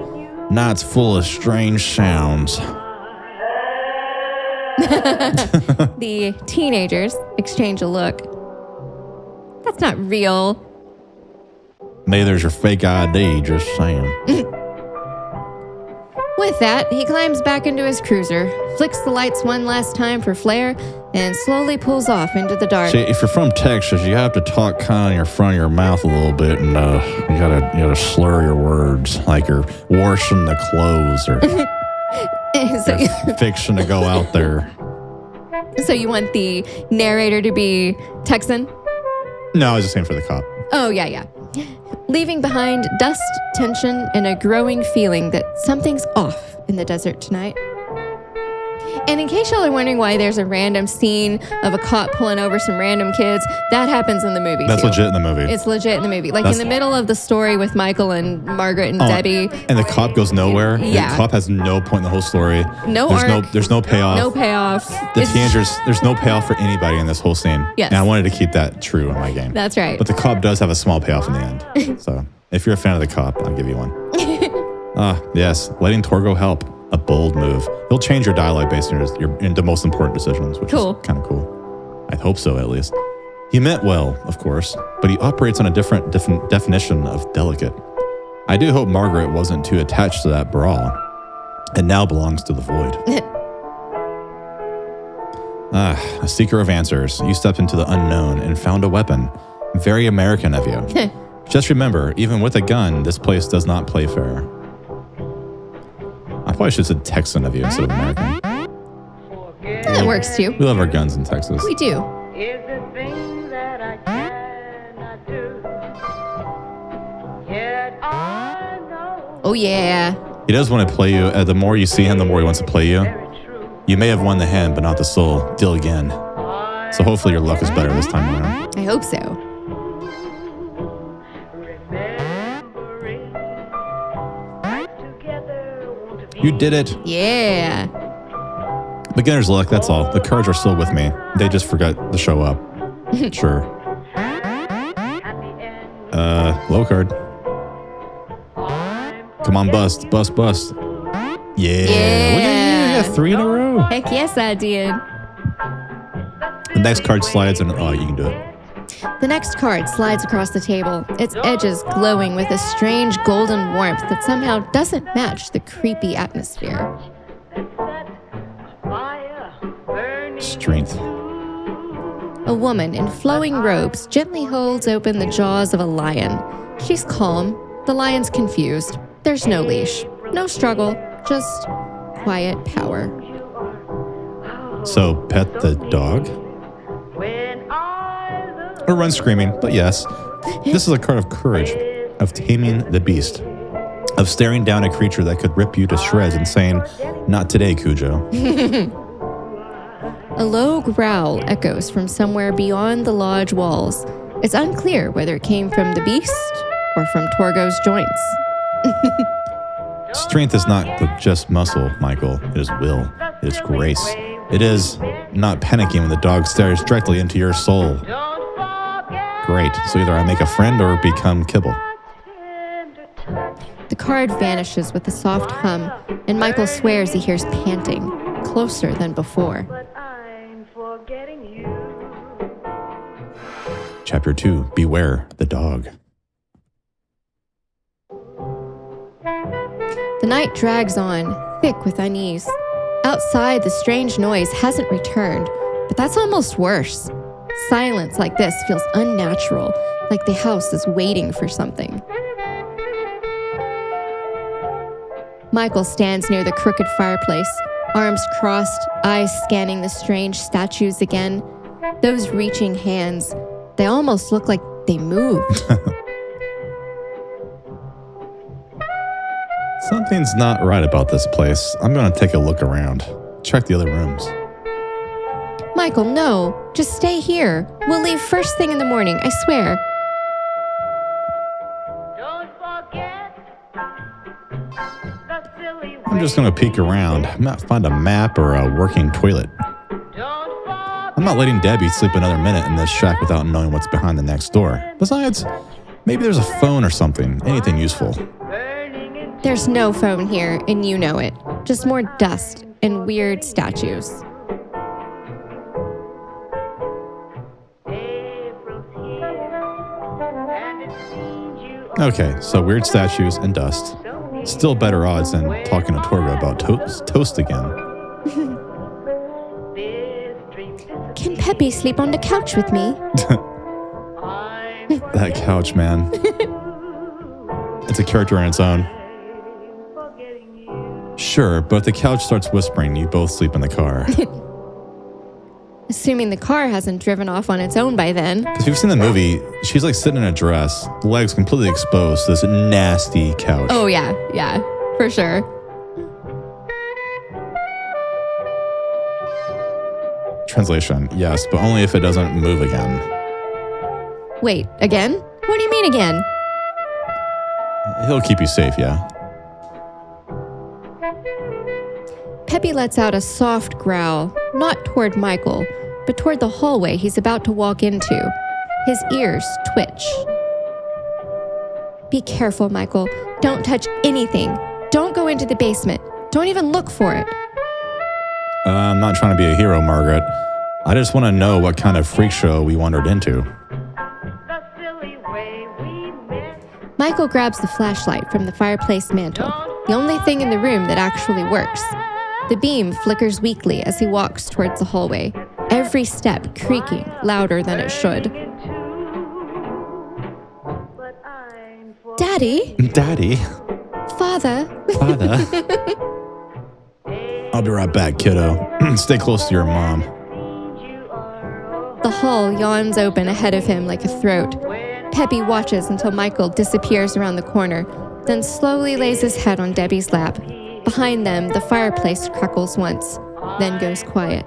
Nights full of strange sounds. The teenagers exchange a look. That's not real. Maybe there's your fake ID, just saying. With that, he climbs back into his cruiser, flicks the lights one last time for flare, and slowly pulls off into the dark. See, if you're from Texas, you have to talk kind of in your front of your mouth a little bit, and you gotta slur your words, like you're washing the clothes or you're fixing to go out there. So you want the narrator to be Texan? No, I was just saying for the cop. Oh, yeah. leaving behind dust, tension, and a growing feeling that something's off in the desert tonight. And in case y'all are wondering why there's a random scene of a cop pulling over some random kids, that happens in the movie That's too. legit in the movie. It's legit in the movie. Like in the middle of the story with Michael and Margaret and Debbie. And the cop goes nowhere. Yeah. The cop has no point in the whole story. There's no payoff. No payoff. The teenagers, there's no payoff for anybody in this whole scene. Yes. And I wanted to keep that true in my game. That's right. But the cop does have a small payoff in the end. So if you're a fan of the cop, I'll give you one. Yes. Letting Torgo help. A bold move. He'll change your dialogue based on into most important decisions, which is kind of cool. I hope so, at least. He meant well, of course, but he operates on a different definition of delicate. I do hope Margaret wasn't too attached to that bra and now belongs to the void. A seeker of answers. You stepped into the unknown and found a weapon. Very American of you. Just remember, even with a gun, this place does not play fair. I probably should have said Texan of you instead of American. That works too. We love our guns in Texas. We do. Is the thing that I cannot do. Yet I know. Oh yeah. He does want to play you. The more you see him, the more he wants to play you. You may have won the hand, but not the soul. Deal again. So hopefully your luck is better this time around. I hope so. You did it. Yeah. Beginner's luck, that's all. The cards are still with me. They just forgot to show up. Sure. Low card. Come on, bust. Bust, bust. Yeah. Look at you. You got 3 in a row. Heck yes, I did. The next card slides and, you can do it. The next card slides across the table, its edges glowing with a strange golden warmth that somehow doesn't match the creepy atmosphere. Strength. A woman in flowing robes gently holds open the jaws of a lion. She's calm. The lion's confused. There's no leash, no struggle, just quiet power. So, pet the dog? Or run screaming, but yes. This is a card of courage, of taming the beast, of staring down a creature that could rip you to shreds and saying, "Not today, Cujo." A low growl echoes from somewhere beyond the lodge walls. It's unclear whether it came from the beast or from Torgo's joints. Strength is not just muscle, Michael. It is will. It is grace. It is not panicking when the dog stares directly into your soul. Great. So either I make a friend or become kibble. The card vanishes with a soft hum, and Michael swears he hears panting, closer than before. Chapter 2, Beware the Dog. The night drags on, thick with unease. Outside, the strange noise hasn't returned, but that's almost worse. Silence like this feels unnatural, like the house is waiting for something. Michael stands near the crooked fireplace, arms crossed, eyes scanning the strange statues again. Those reaching hands, they almost look like they moved. Something's not right about this place. I'm going to take a look around. Check the other rooms. Michael, no. Just stay here. We'll leave first thing in the morning, I swear. I'm just going to peek around. I might find a map or a working toilet. I'm not letting Debbie sleep another minute in this shack without knowing what's behind the next door. Besides, maybe there's a phone or something. Anything useful. There's no phone here, and you know it. Just more dust and weird statues. Okay, so weird statues and dust. Still better odds than talking to Torgo about toast again. Can Peppy sleep on the couch with me? That couch, man. It's a character on its own. Sure, but if the couch starts whispering, you both sleep in the car. Assuming the car hasn't driven off on its own by then. Because you've seen the movie, she's like sitting in a dress, legs completely exposed to this nasty couch. Oh, yeah, for sure. Translation, yes, but only if it doesn't move again. Wait, again? What do you mean again? He'll keep you safe, yeah. Peppy lets out a soft growl, not toward Michael, but toward the hallway he's about to walk into. His ears twitch. Be careful, Michael. Don't touch anything. Don't go into the basement. Don't even look for it. I'm not trying to be a hero, Margaret. I just want to know what kind of freak show we wandered into. The silly way we met. Michael grabs the flashlight from the fireplace mantle, the only thing in the room that actually works. The beam flickers weakly as he walks towards the hallway, every step creaking louder than it should. But I'm for Daddy? Daddy? Father? Father? I'll be right back, kiddo. Stay close to your mom. you are. The hall yawns open ahead of him like a throat. Peppy watches until Michael disappears around the corner, then slowly lays his head on Debbie's lap. Behind them, the fireplace crackles once, then goes quiet.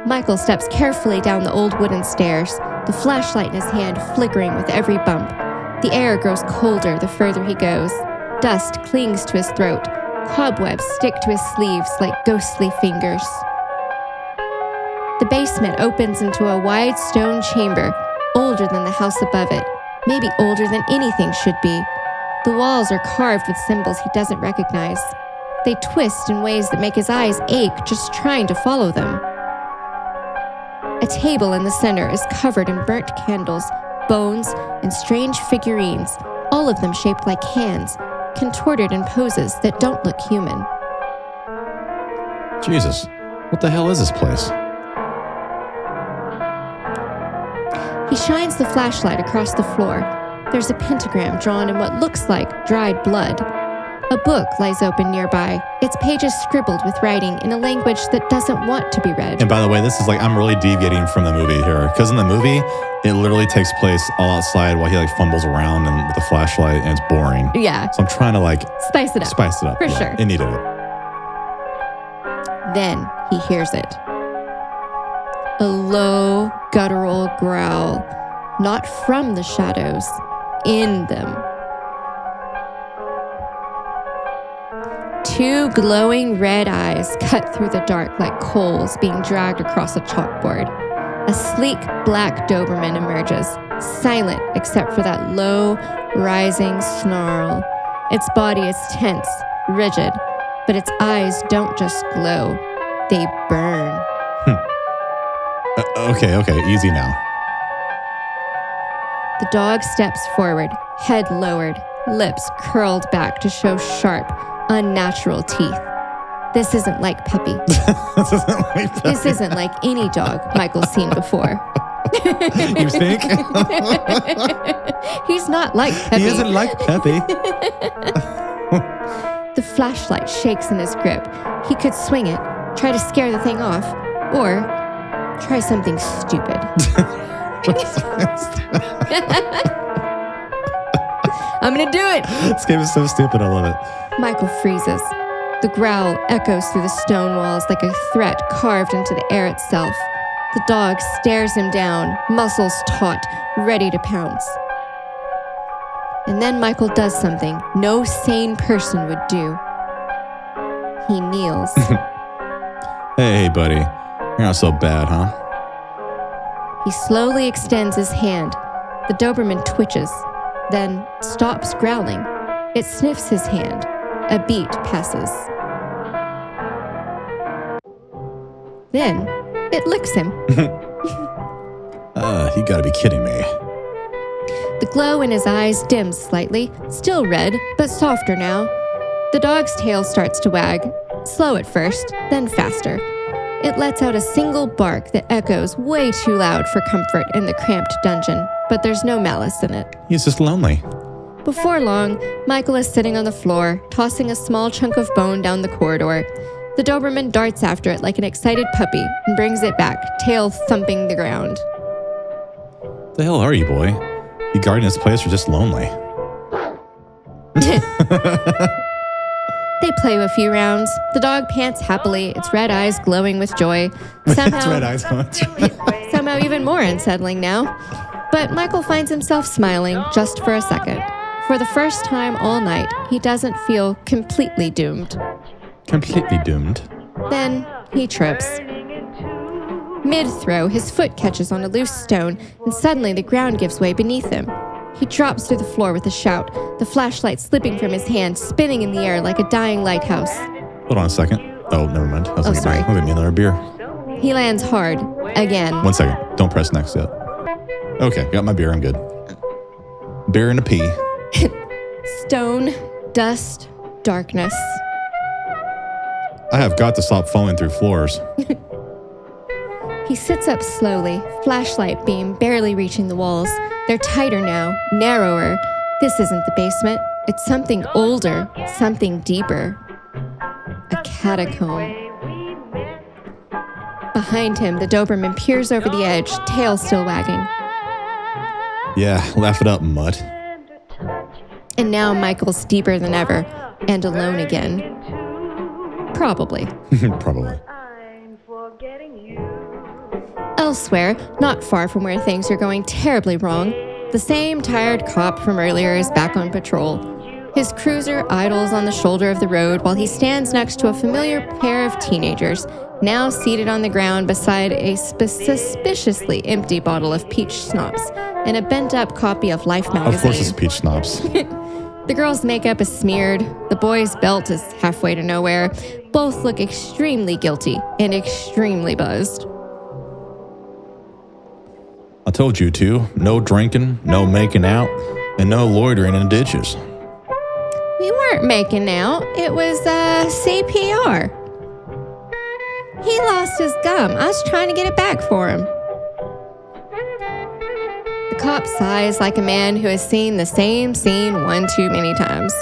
Michael steps carefully down the old wooden stairs, the flashlight in his hand flickering with every bump. The air grows colder the further he goes. Dust clings to his throat. Cobwebs stick to his sleeves like ghostly fingers. The basement opens into a wide stone chamber, older than the house above it, maybe older than anything should be. The walls are carved with symbols he doesn't recognize. They twist in ways that make his eyes ache just trying to follow them. A table in the center is covered in burnt candles, bones, and strange figurines, all of them shaped like hands, contorted in poses that don't look human. Jesus, what the hell is this place? He shines the flashlight across the floor. There's a pentagram drawn in what looks like dried blood. A book lies open nearby, its pages scribbled with writing in a language that doesn't want to be read. And by the way, this is like, I'm really deviating from the movie here. Because in the movie, it literally takes place all outside while he like fumbles around and with the flashlight, and it's boring. Yeah, So I'm trying to like spice it up. For yeah, sure. It needed it. Then he hears it. A low, guttural growl, not from the shadows, in them. Two glowing red eyes cut through the dark like coals being dragged across a chalkboard. A sleek black Doberman emerges, silent except for that low, rising snarl. Its body is tense, rigid, but its eyes don't just glow, they burn. Okay, easy now. The dog steps forward, head lowered, lips curled back to show sharp, unnatural teeth. This isn't like Peppy. This isn't like any dog Michael's seen before. You think? He's not like Peppy. He isn't like Peppy. The flashlight shakes in his grip. He could swing it, try to scare the thing off, or try something stupid. I'm gonna do it! This game is so stupid, I love it. Michael freezes. The growl echoes through the stone walls like a threat carved into the air itself. The dog stares him down, muscles taut, ready to pounce. And then Michael does something no sane person would do. He kneels. Hey, buddy. You're not so bad, huh? He slowly extends his hand. The Doberman twitches, then stops growling. It sniffs his hand. A beat passes. Then it licks him. You gotta be kidding me. The glow in his eyes dims slightly, still red, but softer now. The dog's tail starts to wag, slow at first, then faster. It lets out a single bark that echoes way too loud for comfort in the cramped dungeon, but there's no malice in it. He's just lonely. Before long, Michael is sitting on the floor, tossing a small chunk of bone down the corridor. The Doberman darts after it like an excited puppy and brings it back, tail thumping the ground. The hell are you, boy? You guarding this place or just lonely? They play a few rounds. The dog pants happily, its red eyes glowing with joy. It's red eyes. Somehow even more unsettling now. But Michael finds himself smiling just for a second. For the first time all night, he doesn't feel completely doomed. Completely doomed. Then he trips. Mid-throw, his foot catches on a loose stone, and suddenly the ground gives way beneath him. He drops through the floor with a shout, the flashlight slipping from his hand, spinning in the air like a dying lighthouse. Hold on a second. Oh, never mind. I was thinking, sorry. I'll get me another beer. He lands hard, again. 1 second. Don't press next yet. Okay, got my beer. I'm good. Beer and a pee. Stone, dust, darkness. I have got to stop falling through floors. He sits up slowly, flashlight beam barely reaching the walls. They're tighter now, narrower. This isn't the basement. It's something older, something deeper. A catacomb. Behind him, the Doberman peers over the edge, tail still wagging. Yeah, laugh it up, mutt. And now Michael's deeper than ever, and alone again. Probably. Probably. I'm forgetting you. Elsewhere, not far from where things are going terribly wrong, the same tired cop from earlier is back on patrol. His cruiser idles on the shoulder of the road while he stands next to a familiar pair of teenagers, now seated on the ground beside a suspiciously empty bottle of peach schnapps and a bent-up copy of Life magazine. Of course it's peach schnapps. The girl's makeup is smeared. The boy's belt is halfway to nowhere. Both look extremely guilty and extremely buzzed. I told you to. No drinking, no making out, and no loitering in ditches. We weren't making out. It was CPR. He lost his gum. I was trying to get it back for him. The cop sighs like a man who has seen the same scene one too many times.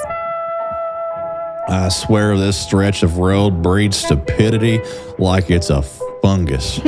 I swear this stretch of road breeds stupidity like it's a fungus.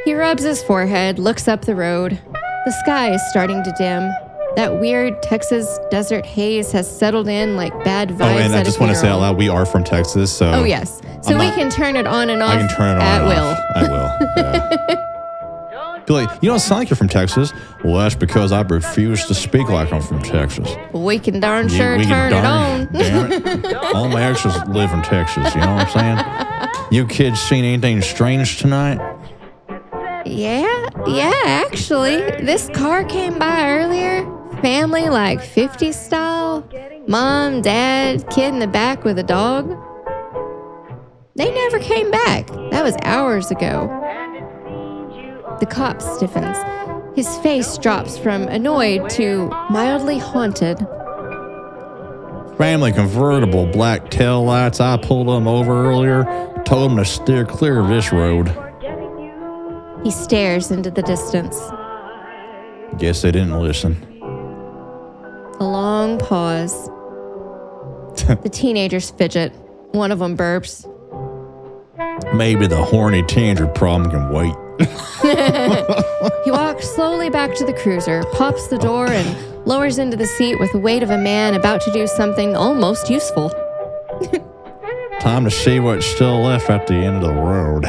He rubs his forehead, looks up the road. The sky is starting to dim. That weird Texas desert haze has settled in like bad vibes. Oh, and I at just a want to say out funeral. loud, we are from Texas, so... Oh, yes. So we can turn it on and off I can turn it on at and will. off. I will, yeah. Be like, you don't sound like you're from Texas. Well, that's because I refuse to speak like I'm from Texas. We can darn Yeah, sure we can turn darn- it on. Damn it. All my exes live in Texas, you know what I'm saying? You kids seen anything strange tonight? Yeah, actually. This car came by earlier. Family like 50s style. Mom, dad, kid in the back with a dog. They never came back. That was hours ago. The cop stiffens. His face drops from annoyed to mildly haunted. Family convertible, black tail lights. I pulled them over earlier. Told them to steer clear of this road. He stares into the distance. Guess they didn't listen. A long pause. The teenagers fidget. One of them burps. Maybe the horny teenager problem can wait. He walks slowly back to the cruiser, pops the door, and lowers into the seat with the weight of a man about to do something almost useful. Time to see what's still left at the end of the road.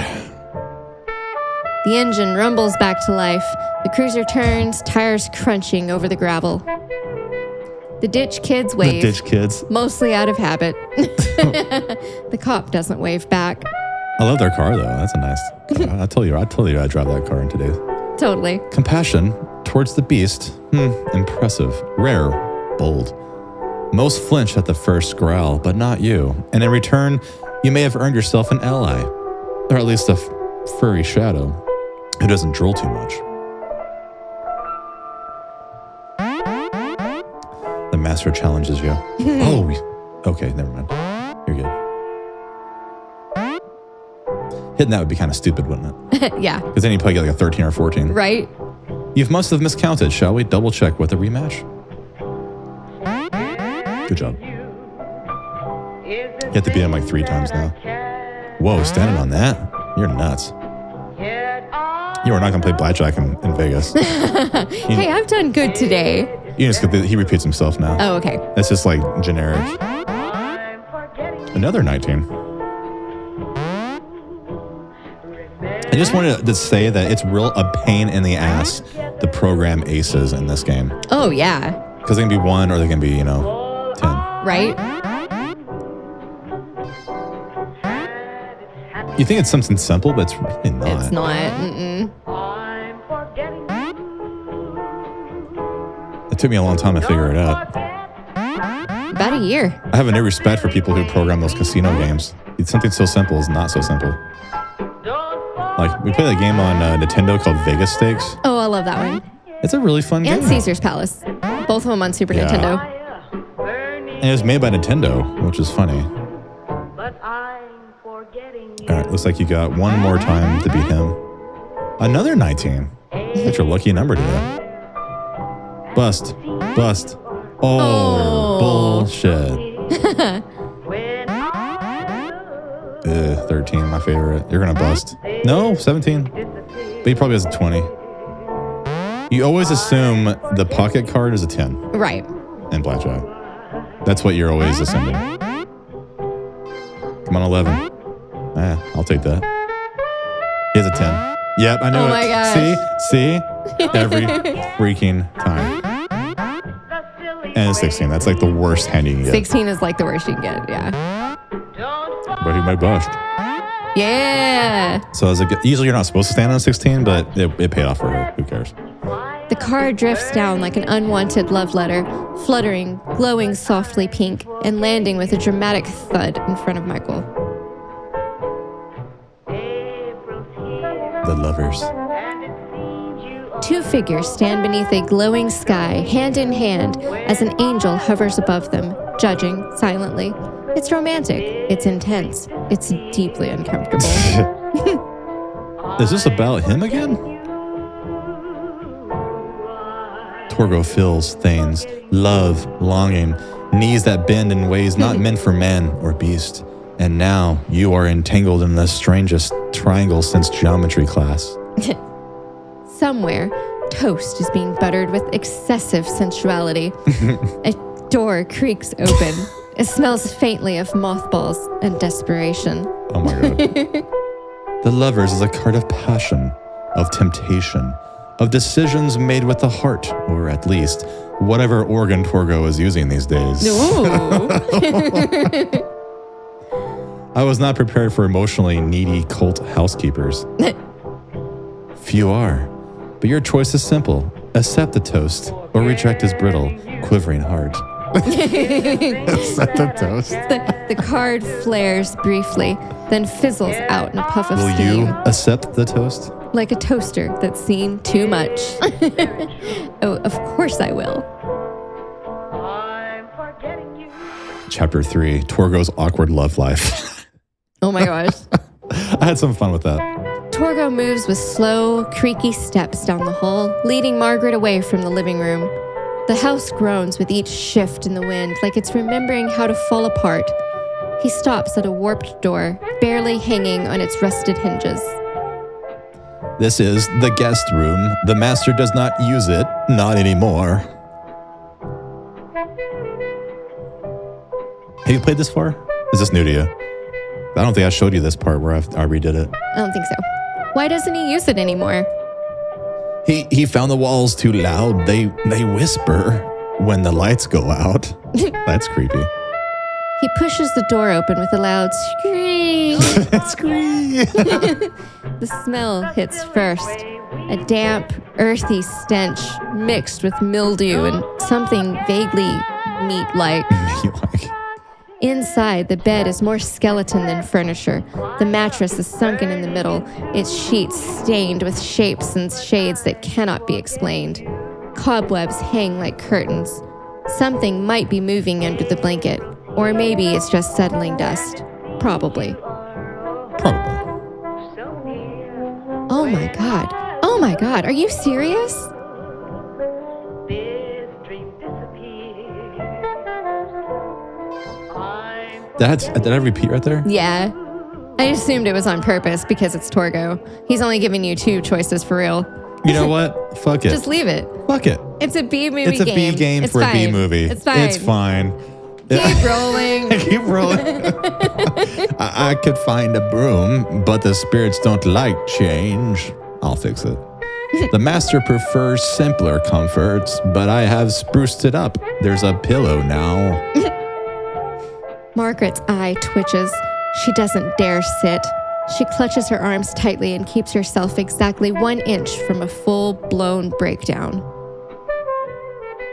The engine rumbles back to life. The cruiser turns, tires crunching over the gravel. The ditch kids wave, The ditch kids. mostly out of habit. The cop doesn't wave back. I love their car though. That's a nice car. I told you I'd drive that car in today. Totally. Compassion towards the beast. Impressive. Rare. Bold. Most flinch at the first growl, but not you. And in return, you may have earned yourself an ally. Or at least a furry shadow who doesn't drool too much. The master challenges you. Okay, never mind. You're good. Hitting that would be kind of stupid, wouldn't it? Yeah, Because then you probably get like a 13 or 14. right? You must have miscounted. Shall we double check with a rematch? Good job. You have to beat him like 3 times now. Whoa, standing on that? You're nuts. You are not going to play blackjack in Vegas. Hey, I've done good today. You just get he repeats himself now. Oh, okay. That's just like generic. Another 19. I just wanted to say that it's a pain in the ass to program aces in this game. Oh, yeah. Because they can be 1 or they can be, 10. Right? You think it's something simple, but it's really not. It's not. Mm-mm. It took me a long time to figure it out. About a year. I have a new respect for people who program those casino games. It's something so simple is not so simple. Like, we play that game on Nintendo called Vegas Stakes. Oh, I love that one. It's a really fun game. And Caesar's Palace. Both of them on Super Nintendo. And it was made by Nintendo, which is funny. All right, looks like you got one more time to beat him. Another 19. That's your lucky number today. Bust. Bust. Oh. Bullshit. 13, my favorite. You're going to bust. No, 17. But he probably has a 20. You always assume the pocket card is a 10. Right. In blackjack. That's what you're always assuming. Come on, 11. I'll take that. He has a 10. Yep, I knew it. Oh my gosh. See? Every freaking time. And a 16. That's like the worst hand you can get. 16 is like the worst you can get, yeah. But he might bust. Yeah. So usually you're not supposed to stand on a 16, but it paid off for her. Who cares? The card drifts down like an unwanted love letter, fluttering, glowing softly pink, and landing with a dramatic thud in front of Michael. The lovers. 2 figures stand beneath a glowing sky, hand in hand, as an angel hovers above them, judging silently. It's romantic. It's intense. It's deeply uncomfortable. Is this about him again? Torgo feels things, love, longing, knees that bend in ways not meant for man or beast. And now you are entangled in the strangest triangle since geometry class. Somewhere, toast is being buttered with excessive sensuality. A door creaks open. It smells faintly of mothballs and desperation. Oh my God. The lovers is a card of passion, of temptation, of decisions made with the heart, or at least whatever organ Torgo is using these days. Ooh. I was not prepared for emotionally needy cult housekeepers. Few are, but your choice is simple. Accept the toast or reject his brittle, quivering heart. Accept the toast. The card flares briefly, then fizzles out in a puff of Will steam. you accept the toast? Like a toaster that's seen too much. Oh, of course I will. Chapter 3, Torgo's awkward love life. Oh my gosh. I had some fun with that. Torgo moves with slow, creaky steps down the hall, leading Margaret away from the living room. The house groans with each shift in the wind, like it's remembering how to fall apart. He stops at a warped door, barely hanging on its rusted hinges. This is the guest room. The master does not use it, not anymore. Have you played this far? Is this new to you? I don't think I showed you this part where I redid it. I don't think so. Why doesn't he use it anymore? He found the walls too loud. They whisper when the lights go out. That's creepy. He pushes the door open with a loud scream. Scream. The smell hits first. A damp, earthy stench mixed with mildew and something vaguely meat-like. Meat-like. Inside, the bed is more skeleton than furniture. The mattress is sunken in the middle, its sheets stained with shapes and shades that cannot be explained. Cobwebs hang like curtains. Something might be moving under the blanket, or maybe it's just settling dust. Probably. Oh my God. Oh my God. Are you serious? Did I repeat right there? Yeah. I assumed it was on purpose because it's Torgo. He's only giving you 2 choices for real. You know what? Fuck it. Just leave it. Fuck it. It's a B-movie game. It's a B game It's for fine. a B movie. It's fine. It's fine. Keep rolling. Keep rolling. I could find a broom, but the spirits don't like change. I'll fix it. The master prefers simpler comforts, but I have spruced it up. There's a pillow now. Margaret's eye twitches. She doesn't dare sit. She clutches her arms tightly and keeps herself exactly 1 inch from a full-blown breakdown.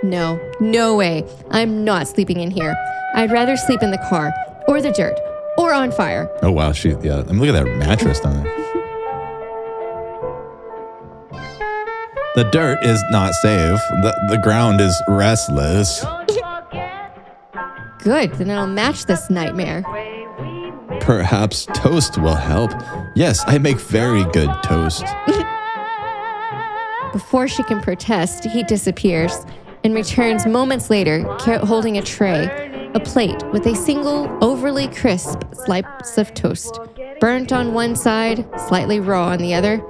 No way. I'm not sleeping in here. I'd rather sleep in the car, or the dirt, or on fire. Oh, wow. I mean, look at that mattress down there. The dirt is not safe. The ground is restless. Good, then it'll match this nightmare. Perhaps toast will help. Yes, I make very good toast. Before she can protest, he disappears and returns moments later holding a tray, a plate with a single overly crisp slice of toast, burnt on one side, slightly raw on the other.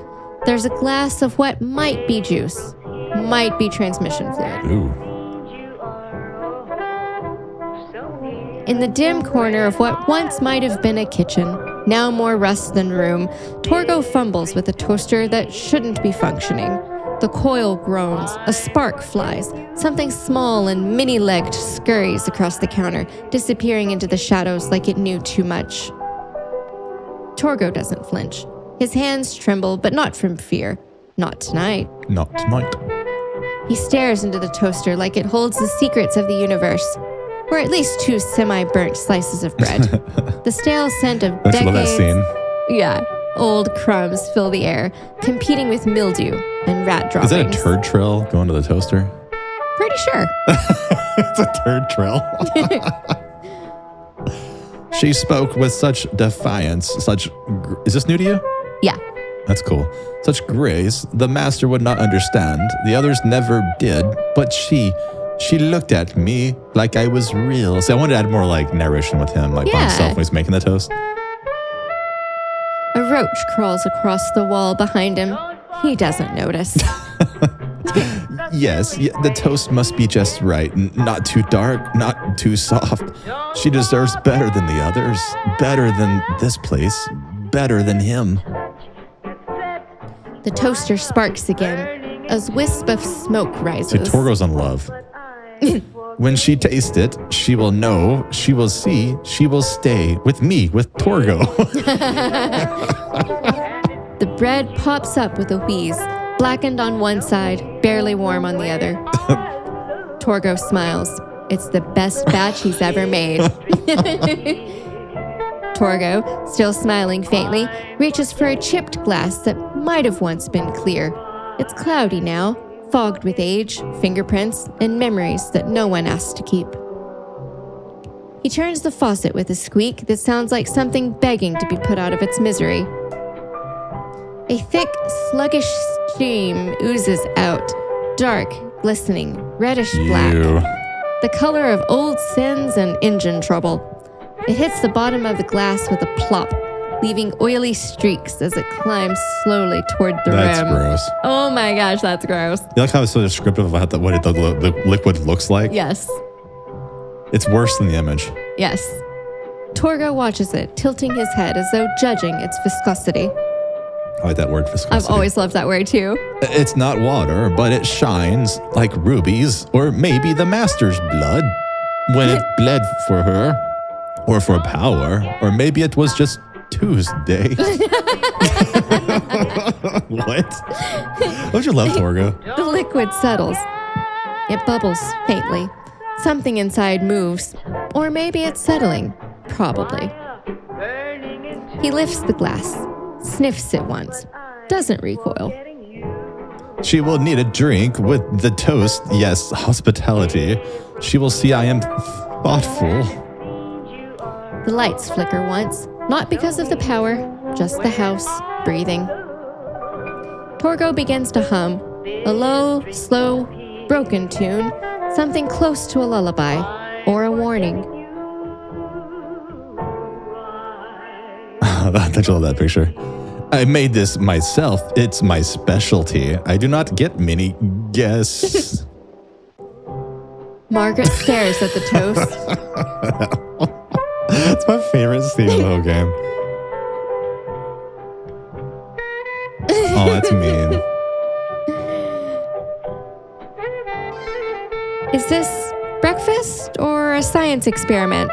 There's a glass of what might be juice, might be transmission fluid. Ooh. In the dim corner of what once might have been a kitchen, now more rust than room, Torgo fumbles with a toaster that shouldn't be functioning. The coil groans, a spark flies, something small and mini-legged scurries across the counter, disappearing into the shadows like it knew too much. Torgo doesn't flinch. His hands tremble, but not from fear. Not tonight. Not tonight. He stares into the toaster like it holds the secrets of the universe. Or at least 2 semi-burnt slices of bread. The stale scent of Don't you love that scene? Yeah, old crumbs fill the air, competing with mildew and rat droppings. Is that a turd trail going to the toaster? Pretty sure. It's a turd trail. She spoke with such defiance, Is this new to you? Yeah. That's cool. Such grace, the master would not understand. The others never did, but she looked at me like I was real. So I wanted to add more like narration with him, like by himself when he's making the toast. A roach crawls across the wall behind him. He doesn't notice. Yes, the toast must be just right. Not too dark, not too soft. She deserves better than the others, better than this place, better than him. The toaster sparks again. A wisp of smoke rises. See, Torgo's in love. When she tastes it, she will know, she will see, she will stay with me, with Torgo. The bread pops up with a wheeze, blackened on one side, barely warm on the other. Torgo smiles. It's the best batch he's ever made. Torgo, still smiling faintly, reaches for a chipped glass that might have once been clear. It's cloudy now, fogged with age, fingerprints, and memories that no one asked to keep. He turns the faucet with a squeak that sounds like something begging to be put out of its misery. A thick, sluggish stream oozes out, dark, glistening, reddish black. Ew. The color of old sins and engine trouble. It hits the bottom of the glass with a plop, leaving oily streaks as it climbs slowly toward the That's rim. gross. Oh my gosh, that's gross. You like how it's so descriptive of what the liquid looks like? Yes. It's worse than the image. Yes. Torgo watches it, tilting his head as though judging its viscosity. I like that word, viscosity. I've always loved that word too. It's not water, but it shines like rubies, or maybe the master's blood. When it bled for her, or for power, or maybe it was just Tuesday. What? Don't you love Torgo? The liquid settles. It bubbles faintly. Something inside moves. Or maybe it's settling. Probably. He lifts the glass, sniffs it once, doesn't recoil. She will need a drink with the toast. Yes, hospitality. She will see I am thoughtful. The lights flicker once, not because of the power, just the house breathing. Torgo begins to hum, a low, slow, broken tune, something close to a lullaby or a warning. I love that picture. I made this myself. It's my specialty. I do not get many guests. Margaret stares at the toast. It's my favorite scene of the whole game. Oh, that's mean. Is this breakfast or a science experiment?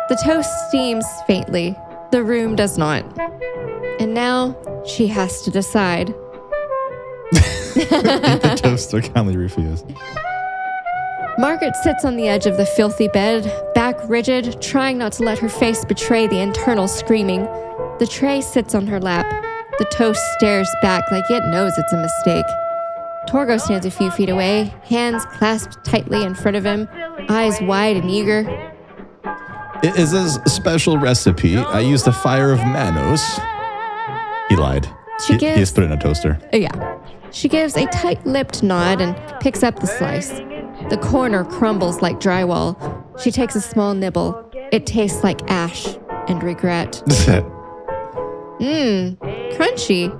The toast steams faintly. The room does not. And now she has to decide. Eat the toast or kindly refuse. Margaret sits on the edge of the filthy bed, back rigid, trying not to let her face betray the internal screaming. The tray sits on her lap. The toast stares back like it knows it's a mistake. Torgo stands a few feet away, hands clasped tightly in front of him, eyes wide and eager. It is a special recipe. I use the fire of Manos. He lied. He just put it in a toaster. Oh, yeah. She gives a tight-lipped nod and picks up the slice. The corner crumbles like drywall. She takes a small nibble. It tastes like ash and regret. Crunchy.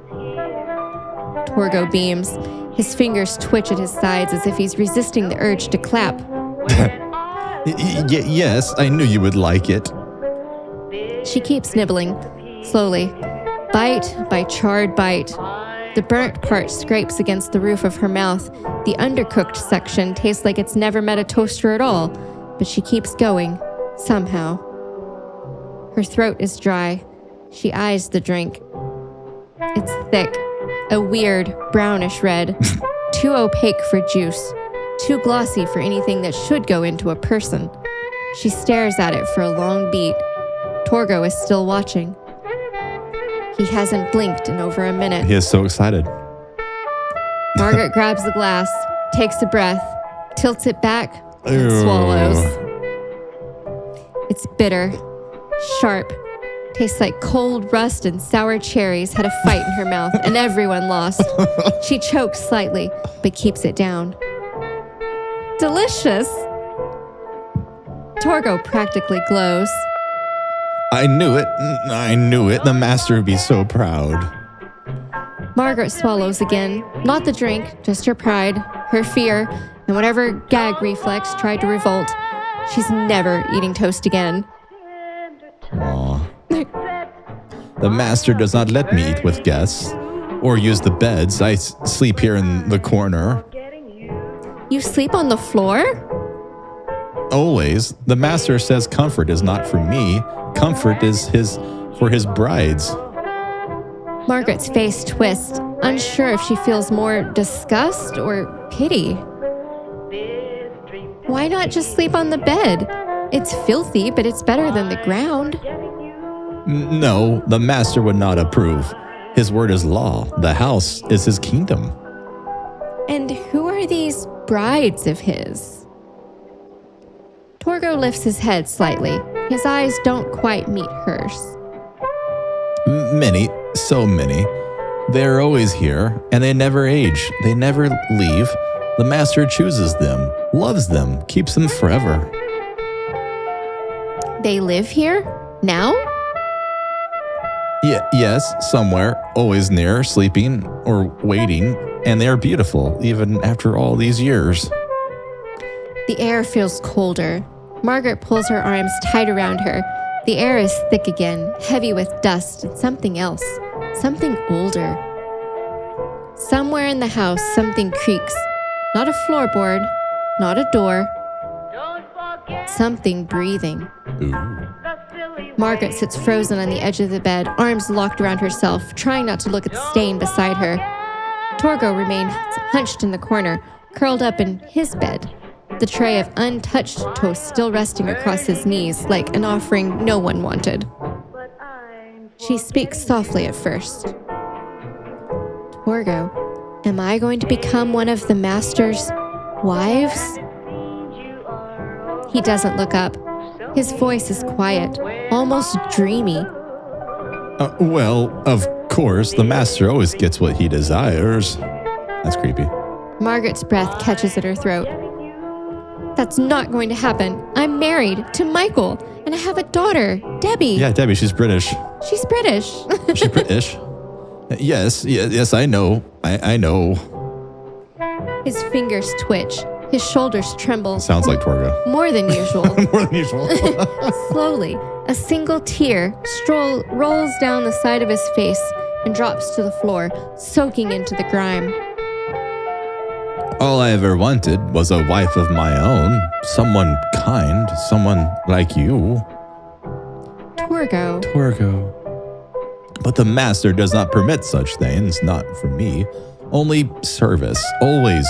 Torgo beams. His fingers twitch at his sides as if he's resisting the urge to clap. Yes, I knew you would like it. She keeps nibbling, slowly, bite by charred bite. The burnt part scrapes against the roof of her mouth. The undercooked section tastes like it's never met a toaster at all, but she keeps going, somehow. Her throat is dry. She eyes the drink. It's thick, a weird, brownish red, too opaque for juice, too glossy for anything that should go into a person. She stares at it for a long beat. Torgo is still watching. He hasn't blinked in over a minute. He is so excited. Margaret grabs the glass, takes a breath, tilts it back, and Ew. swallows. It's bitter, sharp, tastes like cold rust and sour cherries had a fight in her mouth, and everyone lost. She chokes slightly, but keeps it down. Delicious! Torgo practically glows. I knew it. I knew it. The master would be so proud. Margaret swallows again. Not the drink, just her pride, her fear, and whatever gag reflex tried to revolt. She's never eating toast again. Aw. The master does not let me eat with guests or use the beds. I sleep here in the corner. You sleep on the floor? Always. The master says comfort is not for me. Comfort is for his brides. Margaret's face twists, unsure if she feels more disgust or pity. Why not just sleep on the bed? It's filthy, but it's better than the ground. No, the master would not approve. His word is law. The house is his kingdom. And who are these brides of his? Torgo lifts his head slightly. His eyes don't quite meet hers. Many, so many. They're always here, and they never age. They never leave. The master chooses them, loves them, keeps them forever. They live here? Now? Yes, somewhere, always near, sleeping or waiting, and they are beautiful, even after all these years. The air feels colder. Margaret pulls her arms tight around her. The air is thick again, heavy with dust and something else, something older. Somewhere in the house, something creaks. Not a floorboard, not a door. Something breathing. Ooh. Margaret sits frozen on the edge of the bed, arms locked around herself, trying not to look at the stain beside her. Torgo remains hunched in the corner, curled up in his bed, the tray of untouched toast still resting across his knees like an offering no one wanted. She speaks softly at first. Torgo, am I going to become one of the master's wives? He doesn't look up. His voice is quiet, almost dreamy. Well, of course, the master always gets what he desires. That's creepy. Margaret's breath catches at her throat. That's not going to happen. I'm married to Michael. And I have a daughter, Debbie. Yeah, Debbie, she's British. She's British. She's British? Yes, I know. I know. His fingers twitch. His shoulders tremble. Sounds like Torgo. More than usual. More than usual. Slowly, a single tear rolls down the side of his face and drops to the floor, soaking into the grime. All I ever wanted was a wife of my own. Someone kind. Someone like you. Torgo. But the master does not permit such things. Not for me. Only service. Always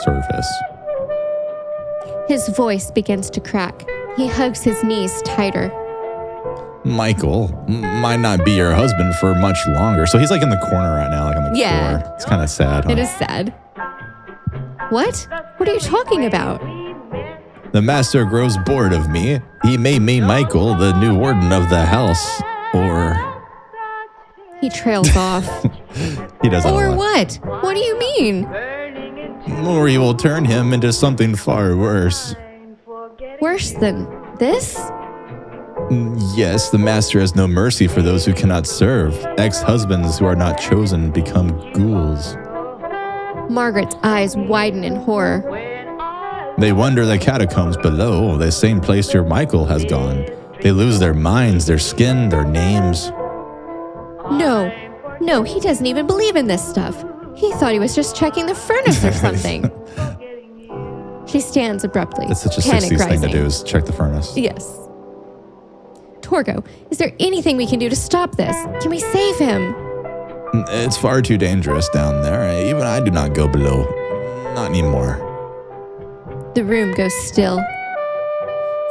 service. His voice begins to crack. He hugs his knees tighter. Michael might not be your husband for much longer. So he's like in the corner right now, like on the floor. It's kind of sad, huh? It is sad. What? What are you talking about? The master grows bored of me. He may make Michael the new warden of the house. Or... He trails off. He does that a Or lot. what? What do you mean? Or he will turn him into something far worse. Worse than this? Yes, the master has no mercy for those who cannot serve. Ex-husbands who are not chosen become ghouls. Margaret's eyes widen in horror. They wander the catacombs below, the same place your Michael has gone. They lose their minds, their skin, their names. No, he doesn't even believe in this stuff. He thought he was just checking the furnace or something. She stands abruptly. That's such a panic 60s thing rising. to do, is check the furnace. Yes. Torgo, is there anything we can do to stop this? Can we save him? It's far too dangerous down there. Even I do not go below. Not anymore. The room goes still.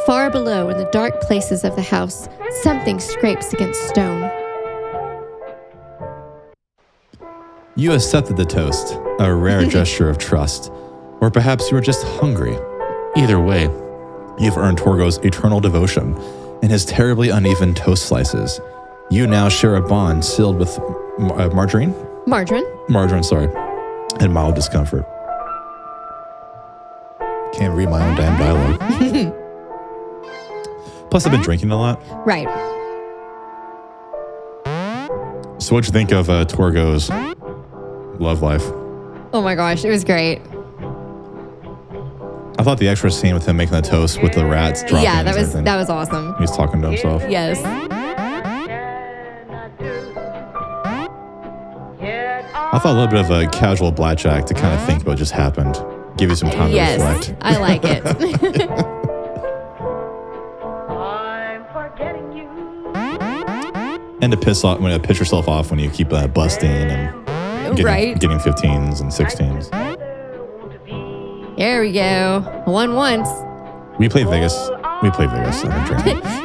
Far below, in the dark places of the house, something scrapes against stone. You accepted the toast, a rare gesture of trust. Or perhaps you were just hungry. Either way, you've earned Torgo's eternal devotion and his terribly uneven toast slices. You now share a bond sealed with margarine? Margarine? Margarine, sorry. And mild discomfort. Can't read my own damn dialogue. Plus, I've been drinking a lot. Right. So what'd you think of Torgo's love life? Oh my gosh, it was great. I thought the extra scene with him making the toast with the rats dropping. Yeah, and everything. that was awesome. He's talking to himself. Yes. I thought a little bit of a casual blackjack to kind of think about what just happened. Give you some time to Yes, reflect. I like it. I'm forgetting you. And to piss yourself off when you keep busting and getting 15s and 16s. There we go. Won once. We played Vegas. I've been drinking.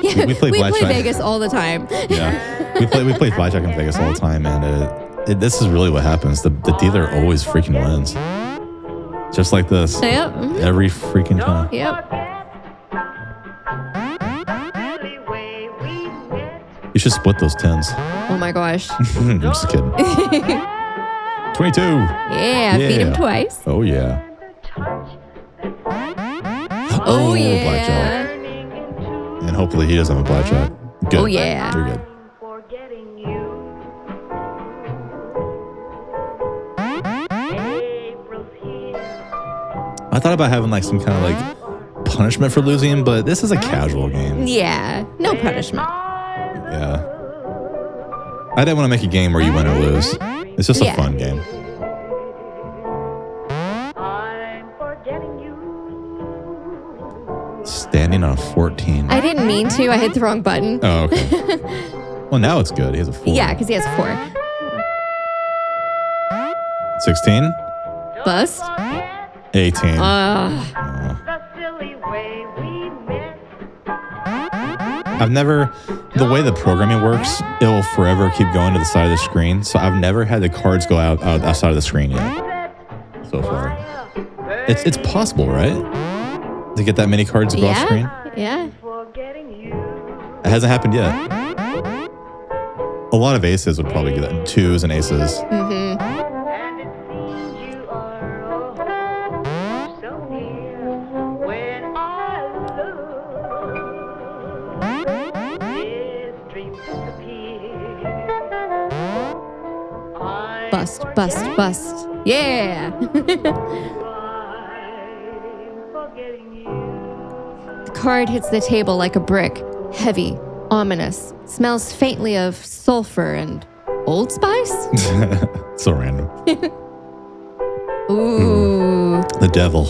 Yeah, we play play blackjack. Vegas all the time. Yeah, we play blackjack in Vegas all the time, and this is really what happens. The dealer always freaking wins, just like this. Yep. Every freaking time. Yep. You should split those 10s. Oh my gosh. I'm just kidding. 22. Yeah, feed him twice. Oh yeah. Oh yeah. Blackjack. And hopefully he doesn't have a blackjack. Good. Oh, yeah. You're good. Forgetting you. April's here. I thought about having like some kind of like punishment for losing, but this is a casual game. Yeah, no punishment. Yeah. I didn't want to make a game where you win or lose. It's just a Yeah. fun game. I'm forgetting you. Standing on a 14. I didn't mean to. I hit the wrong button. Oh, okay. Well, now it's good. He has a 4. Yeah, because he has 4. 16? Bust. 18. The silly way we met. I've never, the way the programming works, it will forever keep going to the side of the screen. So I've never had the cards go outside of the screen yet. So far. It's possible, right? To get that many cards to go off screen? Yeah. Forgetting you. It hasn't happened yet. A lot of aces would probably get that. 2s and aces. Mm-hmm. And it seems you are so near when I look. bust, bust, bust. Yeah! The card hits the table like a brick, heavy, ominous, smells faintly of sulfur and Old Spice? So random. Ooh. The devil.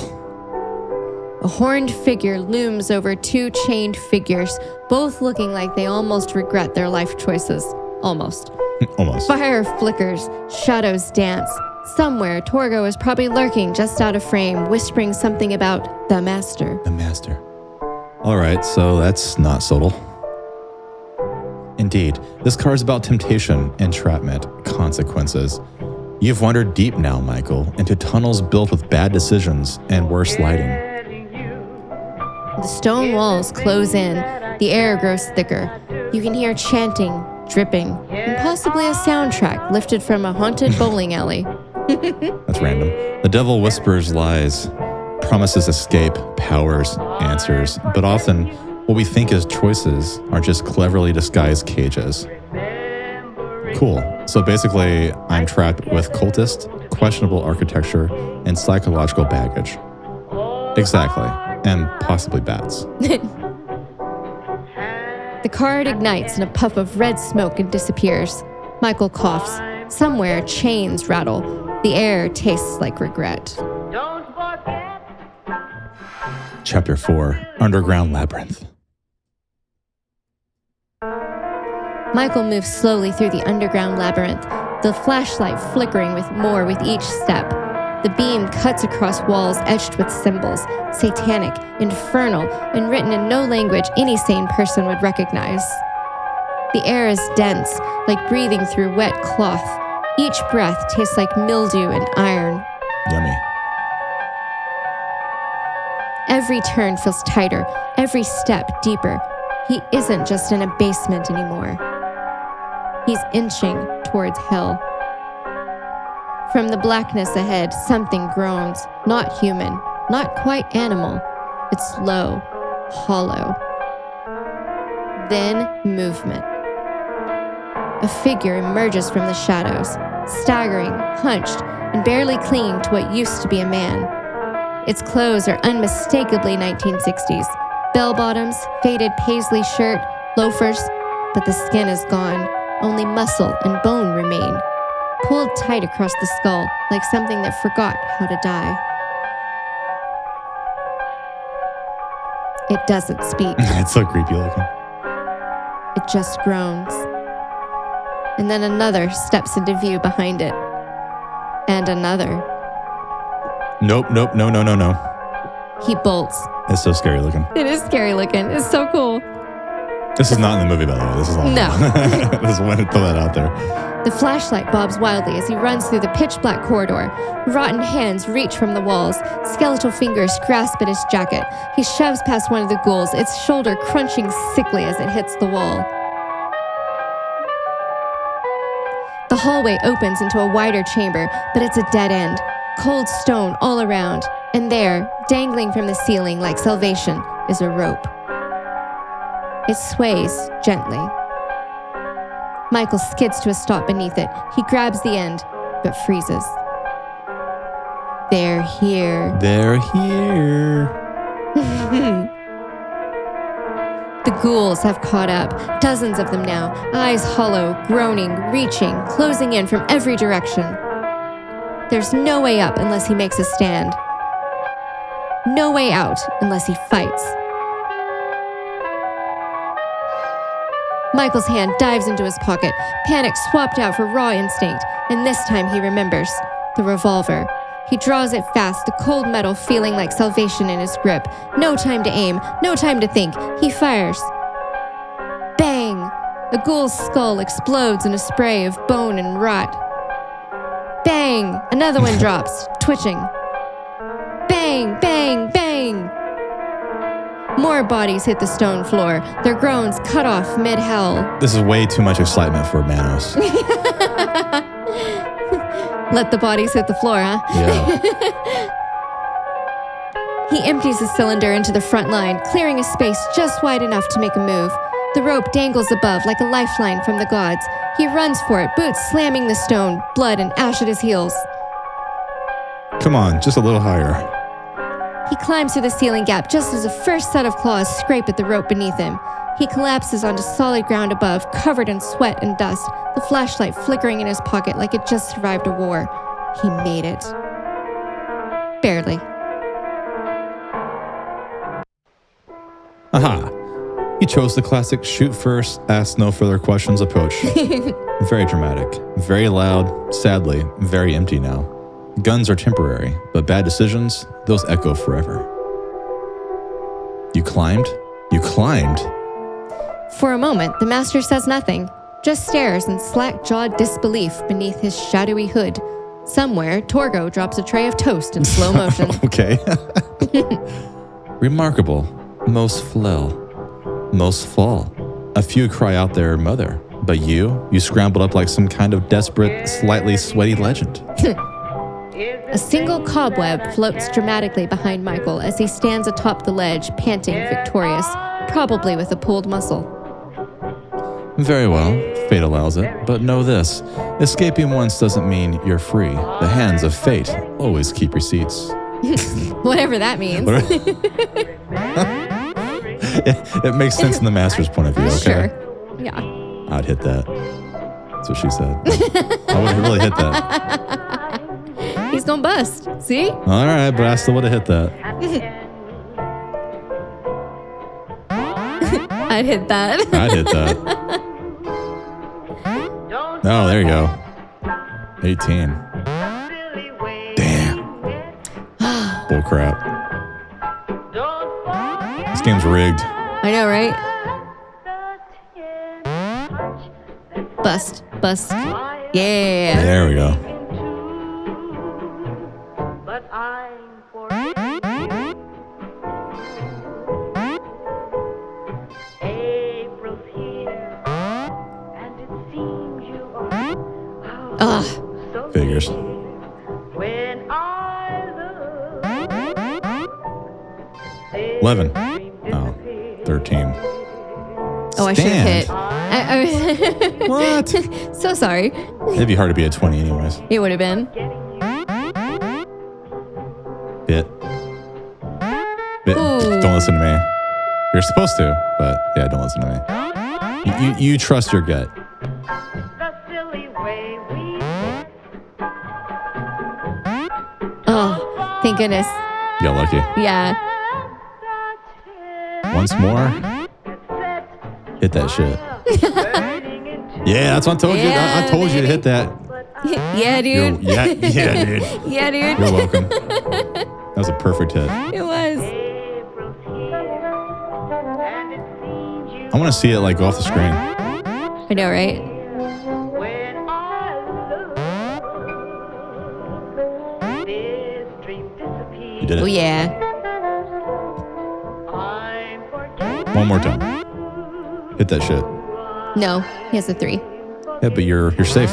A horned figure looms over two chained figures, both looking like they almost regret their life choices. Almost. Almost. Fire flickers, shadows dance. Somewhere, Torgo is probably lurking just out of frame, whispering something about the master. The master. All right, so that's not subtle. Indeed, this card is about temptation, entrapment, consequences. You've wandered deep now, Michael, into tunnels built with bad decisions and worse lighting. The stone walls close in, the air grows thicker. You can hear chanting, dripping, and possibly a soundtrack lifted from a haunted bowling alley. That's random. The devil whispers lies, promises escape, powers, answers, but often what we think as choices are just cleverly disguised cages. Cool. So basically, I'm trapped with cultists, questionable architecture, and psychological baggage. Exactly. And possibly bats. The card ignites in a puff of red smoke and disappears. Michael coughs. Somewhere, chains rattle. The air tastes like regret. Don't forget. Chapter 4, Underground Labyrinth. Michael moves slowly through the underground labyrinth, the flashlight flickering with more with each step. The beam cuts across walls etched with symbols, satanic, infernal, and written in no language any sane person would recognize. The air is dense, like breathing through wet cloth. Each breath tastes like mildew and iron. Yummy. Every turn feels tighter, every step deeper. He isn't just in a basement anymore. He's inching towards hell. From the blackness ahead, something groans. Not human, not quite animal. It's low, hollow. Then movement. A figure emerges from the shadows, staggering, hunched, and barely clinging to what used to be a man. Its clothes are unmistakably 1960s. Bell-bottoms, faded paisley shirt, loafers, but the skin is gone. Only muscle and bone remain, pulled tight across the skull like something that forgot how to die. It doesn't speak. It's so creepy looking. It just groans. And then another steps into view behind it. And another. Nope, no. He bolts. It's so scary looking. It is scary looking. It's so cool. This is not in the movie, by the way. This is all. No. Just wanted to throw that out there. The flashlight bobs wildly as he runs through the pitch-black corridor. Rotten hands reach from the walls. Skeletal fingers grasp at his jacket. He shoves past one of the ghouls, its shoulder crunching sickly as it hits the wall. The hallway opens into a wider chamber, but it's a dead end. Cold stone all around. And there, dangling from the ceiling like salvation, is a rope. It sways gently. Michael skids to a stop beneath it. He grabs the end, but freezes. They're here. They're here. The ghouls have caught up, dozens of them now, eyes hollow, groaning, reaching, closing in from every direction. There's no way up unless he makes a stand. No way out unless he fights. Michael's hand dives into his pocket, panic swapped out for raw instinct, and this time he remembers. The revolver. He draws it fast, the cold metal feeling like salvation in his grip. No time to aim, no time to think. He fires. Bang! The ghoul's skull explodes in a spray of bone and rot. Bang! Another one drops, twitching. Bang! Bang! Bang! More bodies hit the stone floor, their groans cut off mid-hell. This is way too much excitement for Manos. Let the bodies hit the floor, huh? Yeah. He empties the cylinder into the front line, clearing a space just wide enough to make a move. The rope dangles above like a lifeline from the gods. He runs for it, boots slamming the stone, blood and ash at his heels. Come on, just a little higher. He climbs through the ceiling gap just as the first set of claws scrape at the rope beneath him. He collapses onto solid ground above, covered in sweat and dust, the flashlight flickering in his pocket like it just survived a war. He made it. Barely. Aha! He chose the classic shoot first, ask no further questions approach. Very dramatic, very loud, sadly, very empty now. Guns are temporary, but bad decisions, those echo forever. You climbed? You climbed? For a moment, the master says nothing, just stares in slack-jawed disbelief beneath his shadowy hood. Somewhere, Torgo drops a tray of toast in slow motion. Okay. Remarkable. Most flell. Most fall. A few cry out their mother, but you scrambled up like some kind of desperate, slightly sweaty legend. A single cobweb floats dramatically behind Michael as he stands atop the ledge, panting victorious, probably with a pulled muscle. Very well, fate allows it, but know this. Escaping once doesn't mean you're free. The hands of fate always keep receipts. Whatever that means. It makes sense in the master's point of view, okay? Sure. Yeah. I'd hit that. That's what she said. I would have really hit that. He's gonna bust. See? All right, but I still would have hit that. I'd hit that. I'd hit that. Oh, there you go. 18. Damn. Bull crap. This game's rigged. I know, right? Bust. Bust. Yeah. There we go. But I'm for April's here, and it seems you are so Figures. near. When I look, 11. Oh, 13. Oh, I should have Stand. hit. I What? so sorry. It'd be hard to be at 20 anyways. It would have been. Hit. Ooh. Don't listen to me. You're supposed to, but yeah, don't listen to me. You trust your gut. the silly way we Oh, thank goodness. You got lucky. Yeah. Once more, hit that shit. Yeah, that's what I told you. Yeah, I told you to hit that. Yeah, dude. Yeah, dude. Yeah, dude. You're welcome. That was a perfect hit. It was. I want to see it like off the screen. I know, right? When I look, this dream disappears. You did Oh, it. yeah. I'm forgetting. One more time. Hit that shit. No, he has a 3. Yeah, but you're safe.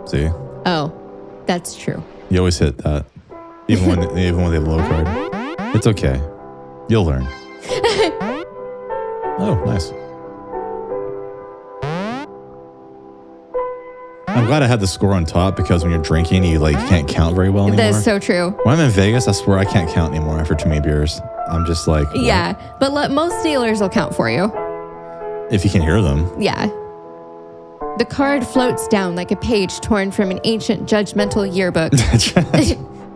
See, Oh, that's true. you always hit that, even when they have a low card. It's okay. You'll learn. Oh, nice. I'm glad I had the score on top because when you're drinking, you like can't count very well anymore. That is so true. When I'm in Vegas, I swear I can't count anymore after too many beers. I'm just like, what? Yeah, but most dealers will count for you. If you can hear them. Yeah. The card floats down like a page torn from an ancient judgmental yearbook.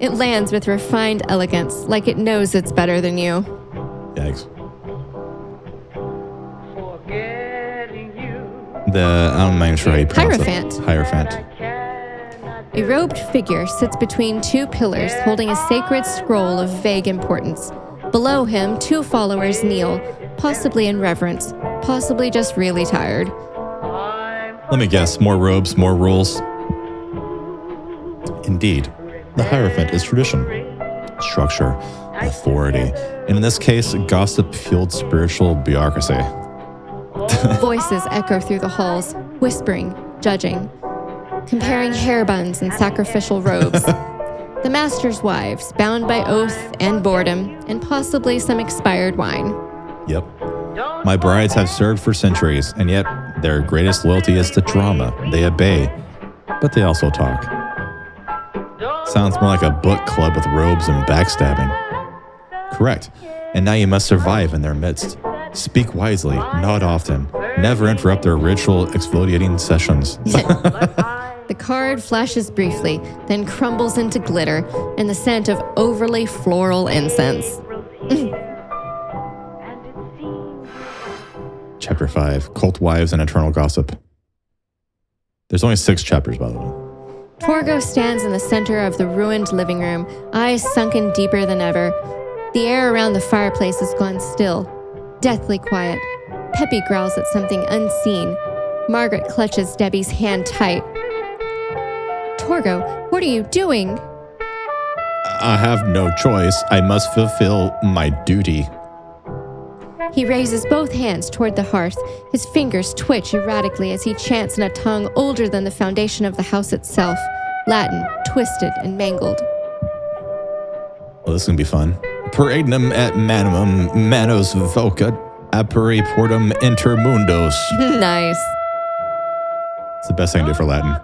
It lands with refined elegance, like it knows it's better than you. Yikes. Forgetting you. I'm not even sure how you pronounce Hierophant. it. Hierophant. A robed figure sits between 2 pillars holding a sacred scroll of vague importance. Below him, 2 followers kneel, possibly in reverence, possibly just really tired. Let me guess, more robes, more rules. Indeed, the Hierophant is tradition, structure, authority, and in this case, gossip-fueled spiritual bureaucracy. Voices echo through the halls, whispering, judging, comparing hair buns and sacrificial robes. The master's wives, bound by oath and boredom, and possibly some expired wine. Yep. My brides have served for centuries, and yet their greatest loyalty is to drama. They obey, but they also talk. Sounds more like a book club with robes and backstabbing. Correct. And now you must survive in their midst. Speak wisely, not often. Never interrupt their ritual exfoliating sessions. The card flashes briefly, then crumbles into glitter and the scent of overly floral incense. Chapter 5, Cult Wives and Eternal Gossip. There's only 6 chapters, by the way. Torgo stands in the center of the ruined living room, eyes sunken deeper than ever. The air around the fireplace has gone still, deathly quiet. Peppy growls at something unseen. Margaret clutches Debbie's hand tight. Torgo, what are you doing? I have no choice. I must fulfill my duty. He raises both hands toward the hearth. His fingers twitch erratically as he chants in a tongue older than the foundation of the house itself. Latin, twisted and mangled. Well, this is going to be fun. Per agnum et manum manos vocat aperi portum intermundos. Nice. It's the best I can do for Latin.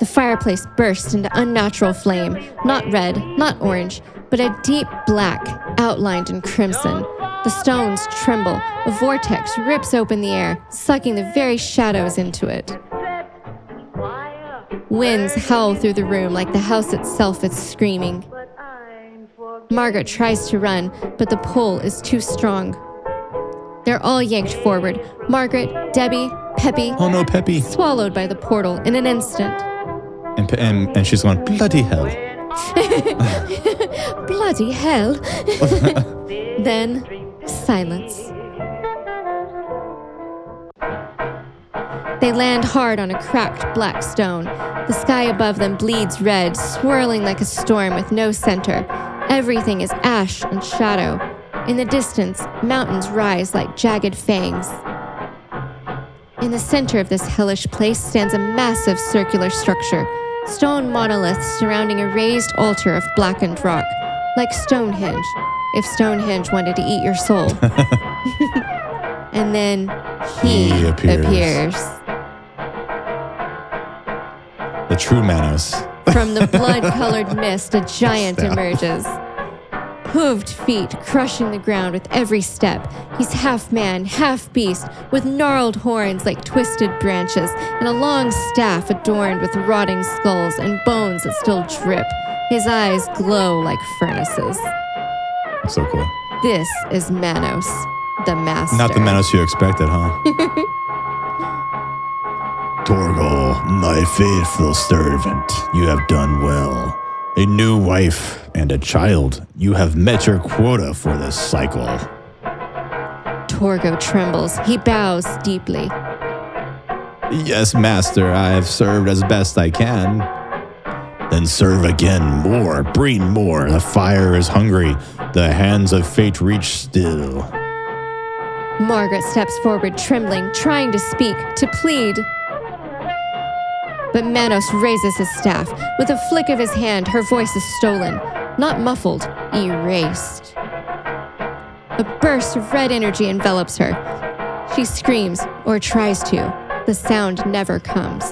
The fireplace bursts into unnatural flame, not red, not orange, but a deep black, outlined in crimson. The stones tremble. A vortex rips open the air, sucking the very shadows into it. Winds howl through the room like the house itself is screaming. Margaret tries to run, but the pull is too strong. They're all yanked forward. Margaret, Debbie, Peppy. Oh no, Peppy. Swallowed by the portal in an instant. And she's going, bloody hell. Bloody hell. Then, silence. They land hard on a cracked black stone. The sky above them bleeds red, swirling like a storm with no center. Everything is ash and shadow. In the distance, mountains rise like jagged fangs. In the center of this hellish place stands a massive circular structure, stone monoliths surrounding a raised altar of blackened rock, like Stonehenge, if Stonehenge wanted to eat your soul. And then he appears. The true Manos. From the blood-colored mist, a giant emerges. Hooved feet crushing the ground with every step. He's half man, half beast, with gnarled horns like twisted branches, and a long staff adorned with rotting skulls and bones that still drip. His eyes glow like furnaces. So cool. This is Manos, the master. Not the Manos you expected, huh? Torgo, my faithful servant, you have done well. A new wife and a child. You have met your quota for this cycle. Torgo trembles. He bows deeply. Yes, master, I have served as best I can. Then serve again, more, breed more. The fire is hungry. The hands of fate reach still. Margaret steps forward, trembling, trying to speak, to plead. But Manos raises his staff. With a flick of his hand, her voice is stolen. Not muffled, erased. A burst of red energy envelops her. She screams, or tries to. The sound never comes.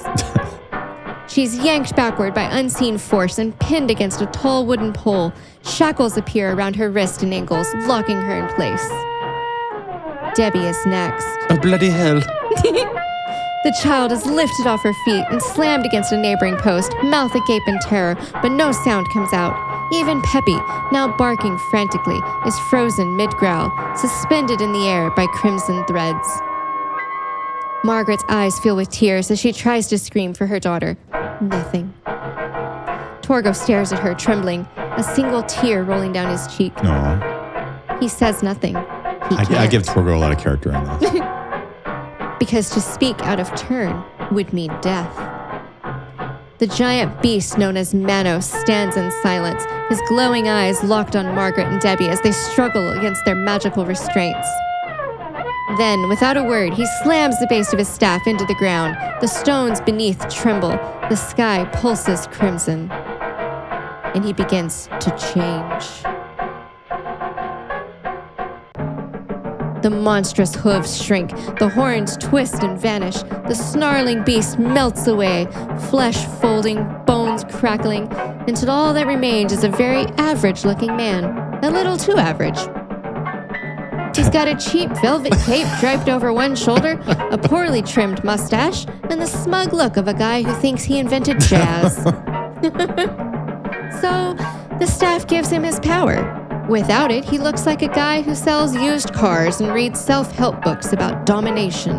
She's yanked backward by unseen force and pinned against a tall wooden pole. Shackles appear around her wrist and ankles, locking her in place. Debbie is next. Oh, bloody hell. The child is lifted off her feet and slammed against a neighboring post, mouth agape in terror, but no sound comes out. Even Peppy, now barking frantically, is frozen mid-growl, suspended in the air by crimson threads. Margaret's eyes fill with tears as she tries to scream for her daughter. Nothing. Torgo stares at her, trembling, a single tear rolling down his cheek. No. He says nothing. I give Torgo a lot of character in this. Because to speak out of turn would mean death. The giant beast known as Manos stands in silence, his glowing eyes locked on Margaret and Debbie as they struggle against their magical restraints. Then, without a word, he slams the base of his staff into the ground. The stones beneath tremble. The sky pulses crimson. And he begins to change. The monstrous hooves shrink, the horns twist and vanish, the snarling beast melts away, flesh folding, bones crackling, until all that remains is a very average-looking man, a little too average. He's got a cheap velvet cape draped over one shoulder, a poorly trimmed mustache, and the smug look of a guy who thinks he invented jazz. So, the staff gives him his power. Without it, he looks like a guy who sells used cars and reads self-help books about domination.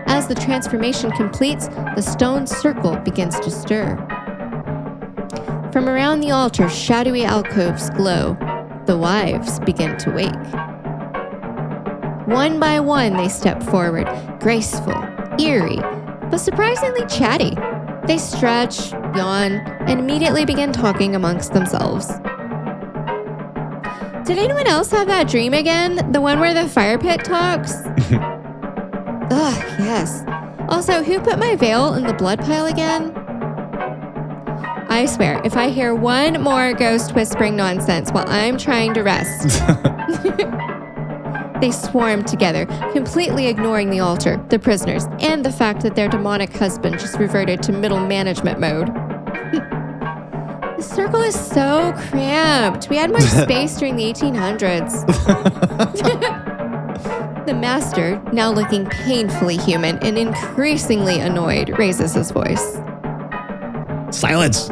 As the transformation completes, the stone circle begins to stir. From around the altar, shadowy alcoves glow. The wives begin to wake. One by one, they step forward, graceful, eerie, but surprisingly chatty. They stretch, yawn, and immediately begin talking amongst themselves. Did anyone else have that dream again? The one where the fire pit talks? Ugh, yes. Also, who put my veil in the blood pile again? I swear, if I hear one more ghost whispering nonsense while I'm trying to rest. They swarm together, completely ignoring the altar, the prisoners, and the fact that their demonic husband just reverted to middle management mode. The circle is so cramped. We had more space during the 1800s. The master, now looking painfully human and increasingly annoyed, raises his voice. Silence!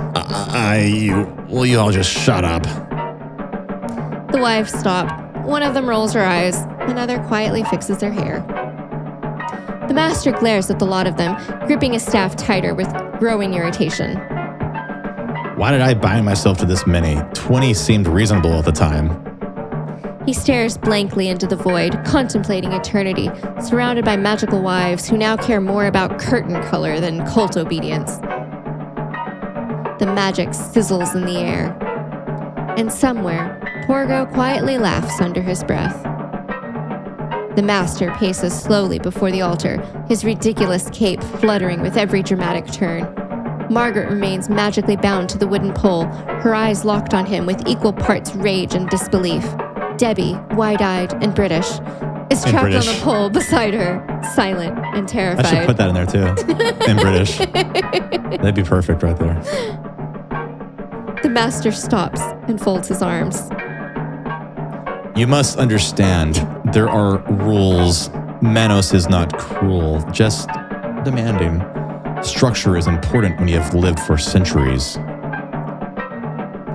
Will you all just shut up? The wives stop. One of them rolls her eyes. Another quietly fixes her hair. The master glares at the lot of them, gripping his staff tighter with growing irritation. Why did I bind myself to this many? 20 seemed reasonable at the time. He stares blankly into the void, contemplating eternity, surrounded by magical wives who now care more about curtain color than cult obedience. The magic sizzles in the air. And somewhere, Torgo quietly laughs under his breath. The master paces slowly before the altar, his ridiculous cape fluttering with every dramatic turn. Margaret remains magically bound to the wooden pole, her eyes locked on him with equal parts rage and disbelief. Debbie, wide-eyed and British, is trapped on the pole beside her, silent and terrified. I should put that in there too. In British. That'd be perfect right there. The master stops and folds his arms. You must understand, there are rules. Manos is not cruel, just demanding. Structure is important when you have lived for centuries.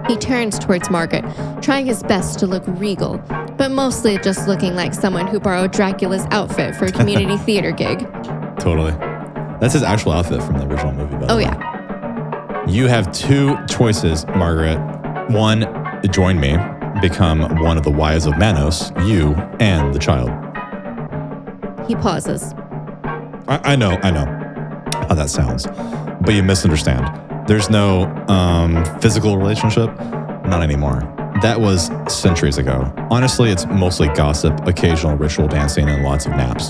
He turns towards Margaret, trying his best to look regal, but mostly just looking like someone who borrowed Dracula's outfit for a community theater gig. Totally. That's his actual outfit from the original movie, by the way. Yeah. You have two choices, Margaret. One, join me, become one of the wives of Manos, you and the child. He pauses. I know how that sounds, but you misunderstand. There's no physical relationship, not anymore. That was centuries ago. Honestly, it's mostly gossip, occasional ritual dancing, and lots of naps.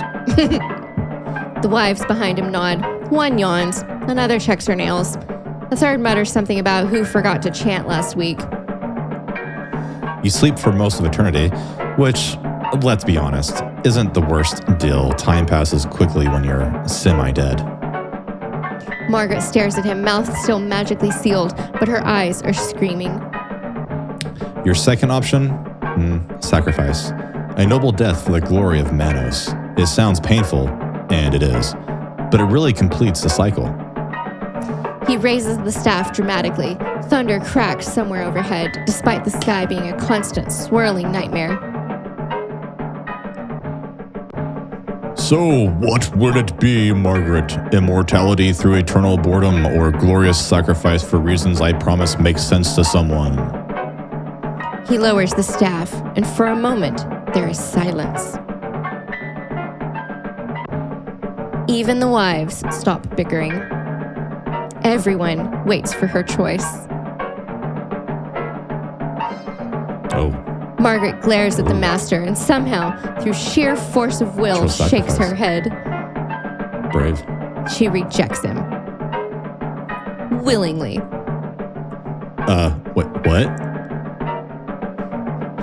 The wives behind him nod. One yawns, another checks her nails. A third mutters something about who forgot to chant last week. You sleep for most of eternity, which, let's be honest, isn't the worst deal. Time passes quickly when you're semi-dead. Margaret stares at him, mouth still magically sealed, but her eyes are screaming. Your second option? Sacrifice. A noble death for the glory of Manos. It sounds painful, and it is, but it really completes the cycle. He raises the staff dramatically. Thunder cracks somewhere overhead, despite the sky being a constant, swirling nightmare. So, what would it be, Margaret? Immortality through eternal boredom or glorious sacrifice for reasons I promise make sense to someone? He lowers the staff, and for a moment, there is silence. Even the wives stop bickering. Everyone waits for her choice. Oh. Margaret glares at the master and somehow, through sheer force of will, shakes her head. Brave. She rejects him. Willingly. What?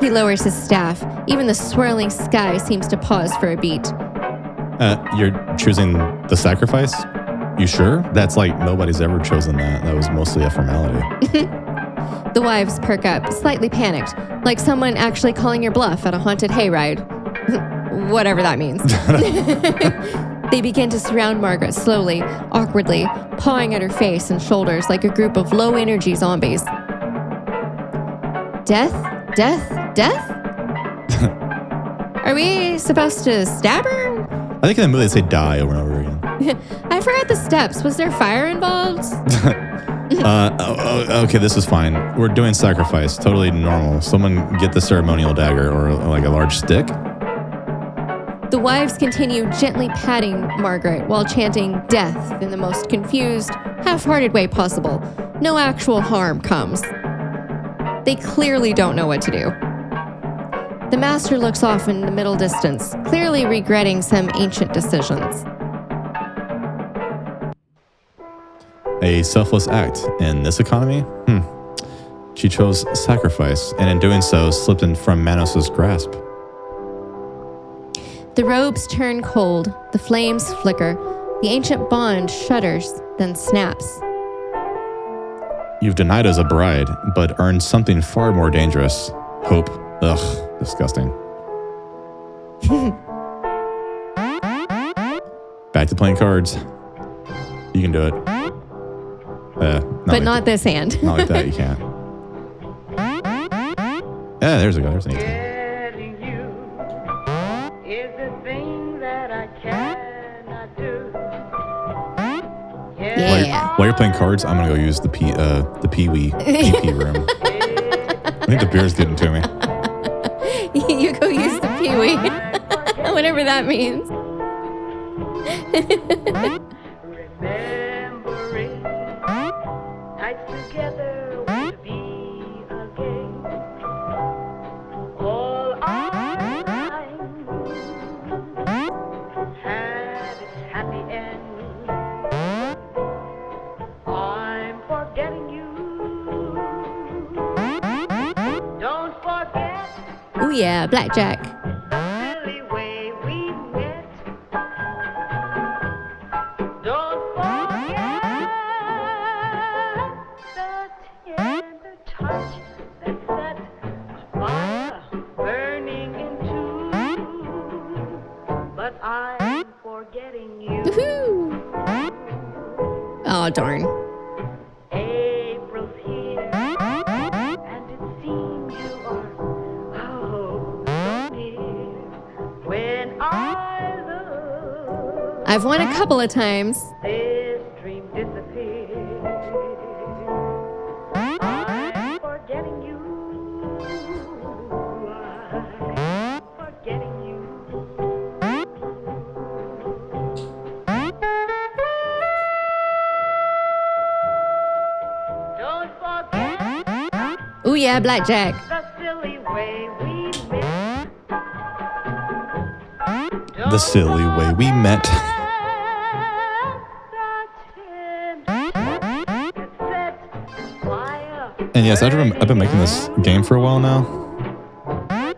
He lowers his staff. Even the swirling sky seems to pause for a beat. You're choosing the sacrifice? You sure? That's like nobody's ever chosen that. That was mostly a formality. The wives perk up, slightly panicked, like someone actually calling your bluff at a haunted hayride. Whatever that means. They begin to surround Margaret slowly, awkwardly, pawing at her face and shoulders like a group of low-energy zombies. Death? Death? Death? Are we supposed to stab her? I think in the movie they say die over and over again. I forgot the steps. Was there fire involved? Okay, this is fine. We're doing sacrifice. Totally normal. Someone get the ceremonial dagger or like a large stick. The wives continue gently patting Margaret while chanting death in the most confused, half-hearted way possible. No actual harm comes. They clearly don't know what to do. The master looks off in the middle distance, clearly regretting some ancient decisions. A selfless act in this economy? She chose sacrifice, and in doing so, slipped in from Manos' grasp. The robes turn cold, the flames flicker, the ancient bond shudders, then snaps. You've denied us a bride, but earned something far more dangerous. Hope. Ugh, disgusting. Back to playing cards. You can do it. But not this hand. Not like that, you can't. Yeah, there's a go. There's an 18. Getting you is the thing that I cannot do. Yeah. While you're playing cards, I'm gonna go use the Pee-wee PP room. I think the beer's getting to me. You go use the peewee. Whatever that means. Remembering nights together would be a game. All our time had its happy end. I'm forgetting you. Don't forget Oh yeah, blackjack. the silly way we met. Don't forget the tender touch that set a fire burning in two. But I'm forgetting you. Woohoo! Oh darn. April's here, and it seems you are so near. When I look, I've won a couple of times. this dream disappears. I'm forgetting you. I'm forgetting you. Don't forget Oh yeah, blackjack. the silly way we met. The silly way we met. And yes, I've been making this game for a while now.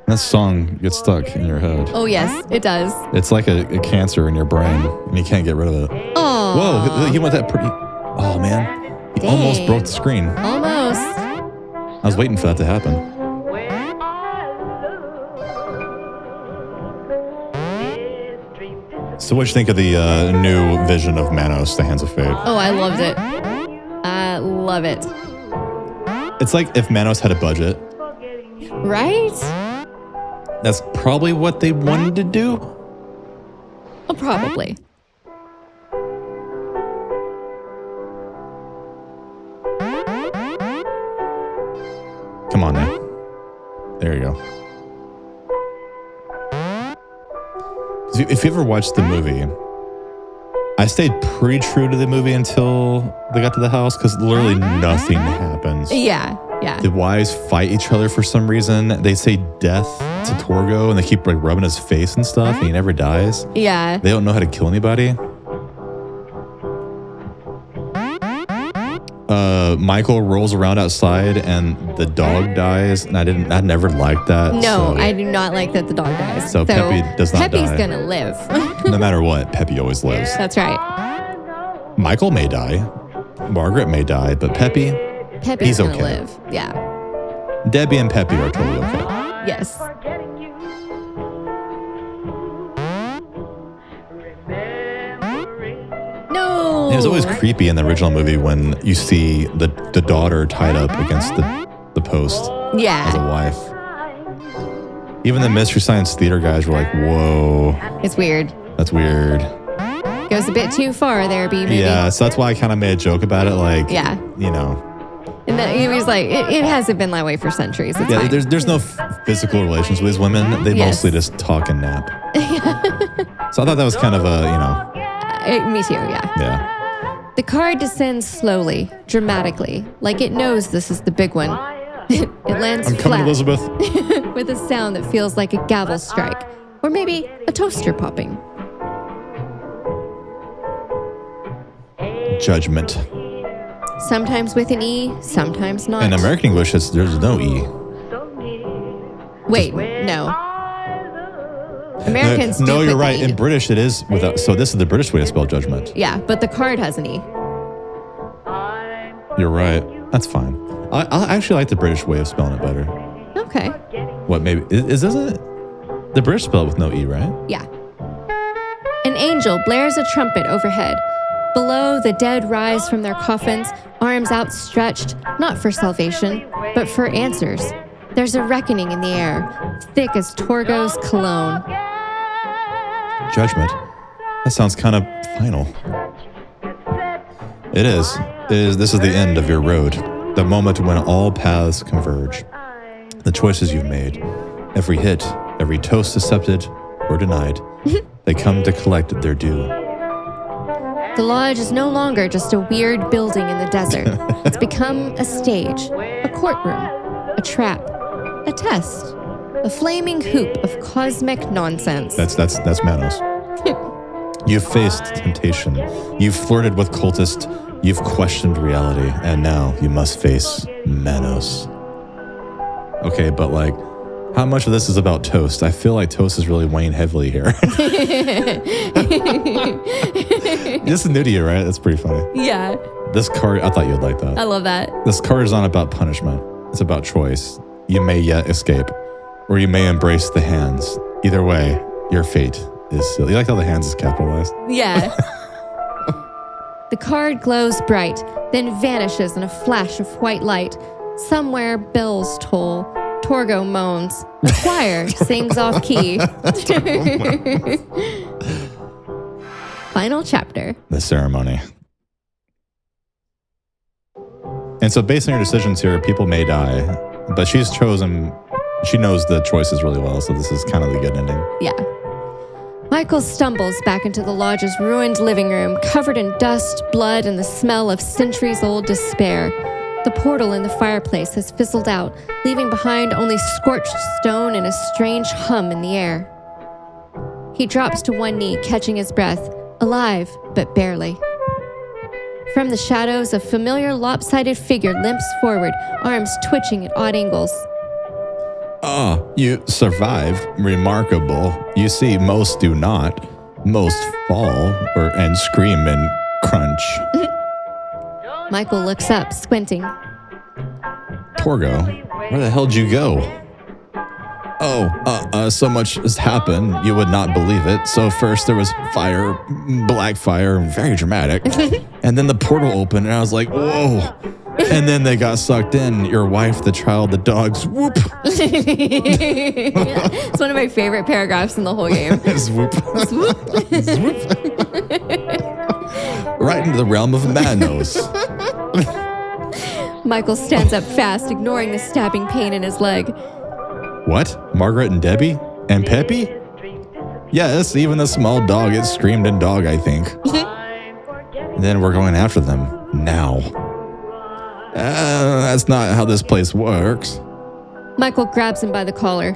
That song gets stuck in your head. Oh yes, it does. It's like a cancer in your brain, and you can't get rid of it. Oh. Whoa, he went that pretty... Oh, man. He Dang. almost broke the screen. Almost. I was waiting for that to happen. When I look, this dream disappears. So what'd you think of the new vision of Manos, The Hands of Fate? Oh, I loved it. I love it. It's like if Manos had a budget. Right? That's probably what they wanted to do. Well, probably. Come on now. There you go. If you ever watched the movie, I stayed pretty true to the movie until they got to the house because literally nothing happens. Yeah, yeah. The wives fight each other for some reason. They say death to Torgo and they keep like rubbing his face and stuff and he never dies. Yeah. They don't know how to kill anybody. Michael rolls around outside and the dog dies, and I never liked that. No, so- I do not like that the dog dies. So Peppy does not Peppy's die. gonna live. No matter what, Peppy always lives. That's right. Michael may die, Margaret may die, but Peppy, Peppy's He's gonna okay. live. Yeah. Debbie and Peppy are totally okay. Yes. Forgetting you. Remembering. No. It was always creepy in the original movie when you see the daughter tied up against the post as a Yeah. wife. Even the Mystery Science Theater guys were like, whoa, It's weird. that's weird. Goes a bit too far there, B-movie. Yeah, so that's why I kind of made a joke about it. Like, Yeah. you know, And then he was like, it hasn't been that way for centuries. It's yeah, fine. there's no physical relations with these women. They Yes. mostly just talk and nap. So I thought that was kind of a, Me too, yeah. yeah. The car descends slowly, dramatically, like it knows this is the big one. It lands I'm coming, flat Elizabeth. with a sound that feels like a gavel strike, or maybe a toaster popping. Judgment. Sometimes with an E, sometimes not. In American English, there's no E. Wait, no. Americans do No, put you're the right. E. In British, it is without. So this is the British way to spell judgment. Yeah, but the card has an E. You're right. That's fine. I actually like the British way of spelling it better. Okay. What maybe isn't it? The British spell it with no E, right? Yeah. An angel blares a trumpet overhead. Below, the dead rise from their coffins, arms outstretched, not for salvation, but for answers. There's a reckoning in the air, thick as Torgo's cologne. Judgment. That sounds kind of final. It is. This is the end of your road. The moment when all paths converge. The choices you've made. Every hit, every toast accepted or denied. They come to collect their due. The lodge is no longer just a weird building in the desert. It's become a stage, a courtroom, a trap, a test, a flaming hoop of cosmic nonsense. That's Manos. You've faced temptation. You've flirted with cultists. You've questioned reality. And now you must face Manos. Okay, but like, how much of this is about toast? I feel like toast is really weighing heavily here. This is new to you, right? That's pretty funny. Yeah, This card, I thought you'd like that. I love that. This card is not about punishment. It's about choice. You may yet escape, or you may embrace the hands. Either way, your fate is sealed. You like how the hands is capitalized? Yeah. The card glows bright, then vanishes in a flash of white light. Somewhere bells toll. Torgo moans. The choir sings off key. Final chapter. The ceremony. And so based on your decisions here, people may die, but she knows the choices really well, so this is kind of the good ending. Yeah. Michael stumbles back into the lodge's ruined living room, covered in dust, blood, and the smell of centuries-old despair. The portal in the fireplace has fizzled out, leaving behind only scorched stone and a strange hum in the air. He drops to one knee, catching his breath, alive, but barely. From the shadows, a familiar lopsided figure limps forward, arms twitching at odd angles. Oh, you survived. Remarkable. You see, most do not. Most fall and scream and crunch. Michael looks up, squinting. Torgo, where the hell'd you go? Oh, so much has happened, you would not believe it. So first there was fire, black fire, very dramatic. And then the portal opened and I was like, whoa. And then they got sucked in. Your wife, the child, the dogs, whoop. It's one of my favorite paragraphs in the whole game. Swoop. Swoop. Right into the realm of Manos. Michael stands up fast, ignoring the stabbing pain in his leg. What? Margaret and Debbie? And Peppy? Yes, even the small dog. It screamed in dog, I think. Then we're going after them. Now. That's not how this place works. Michael grabs him by the collar.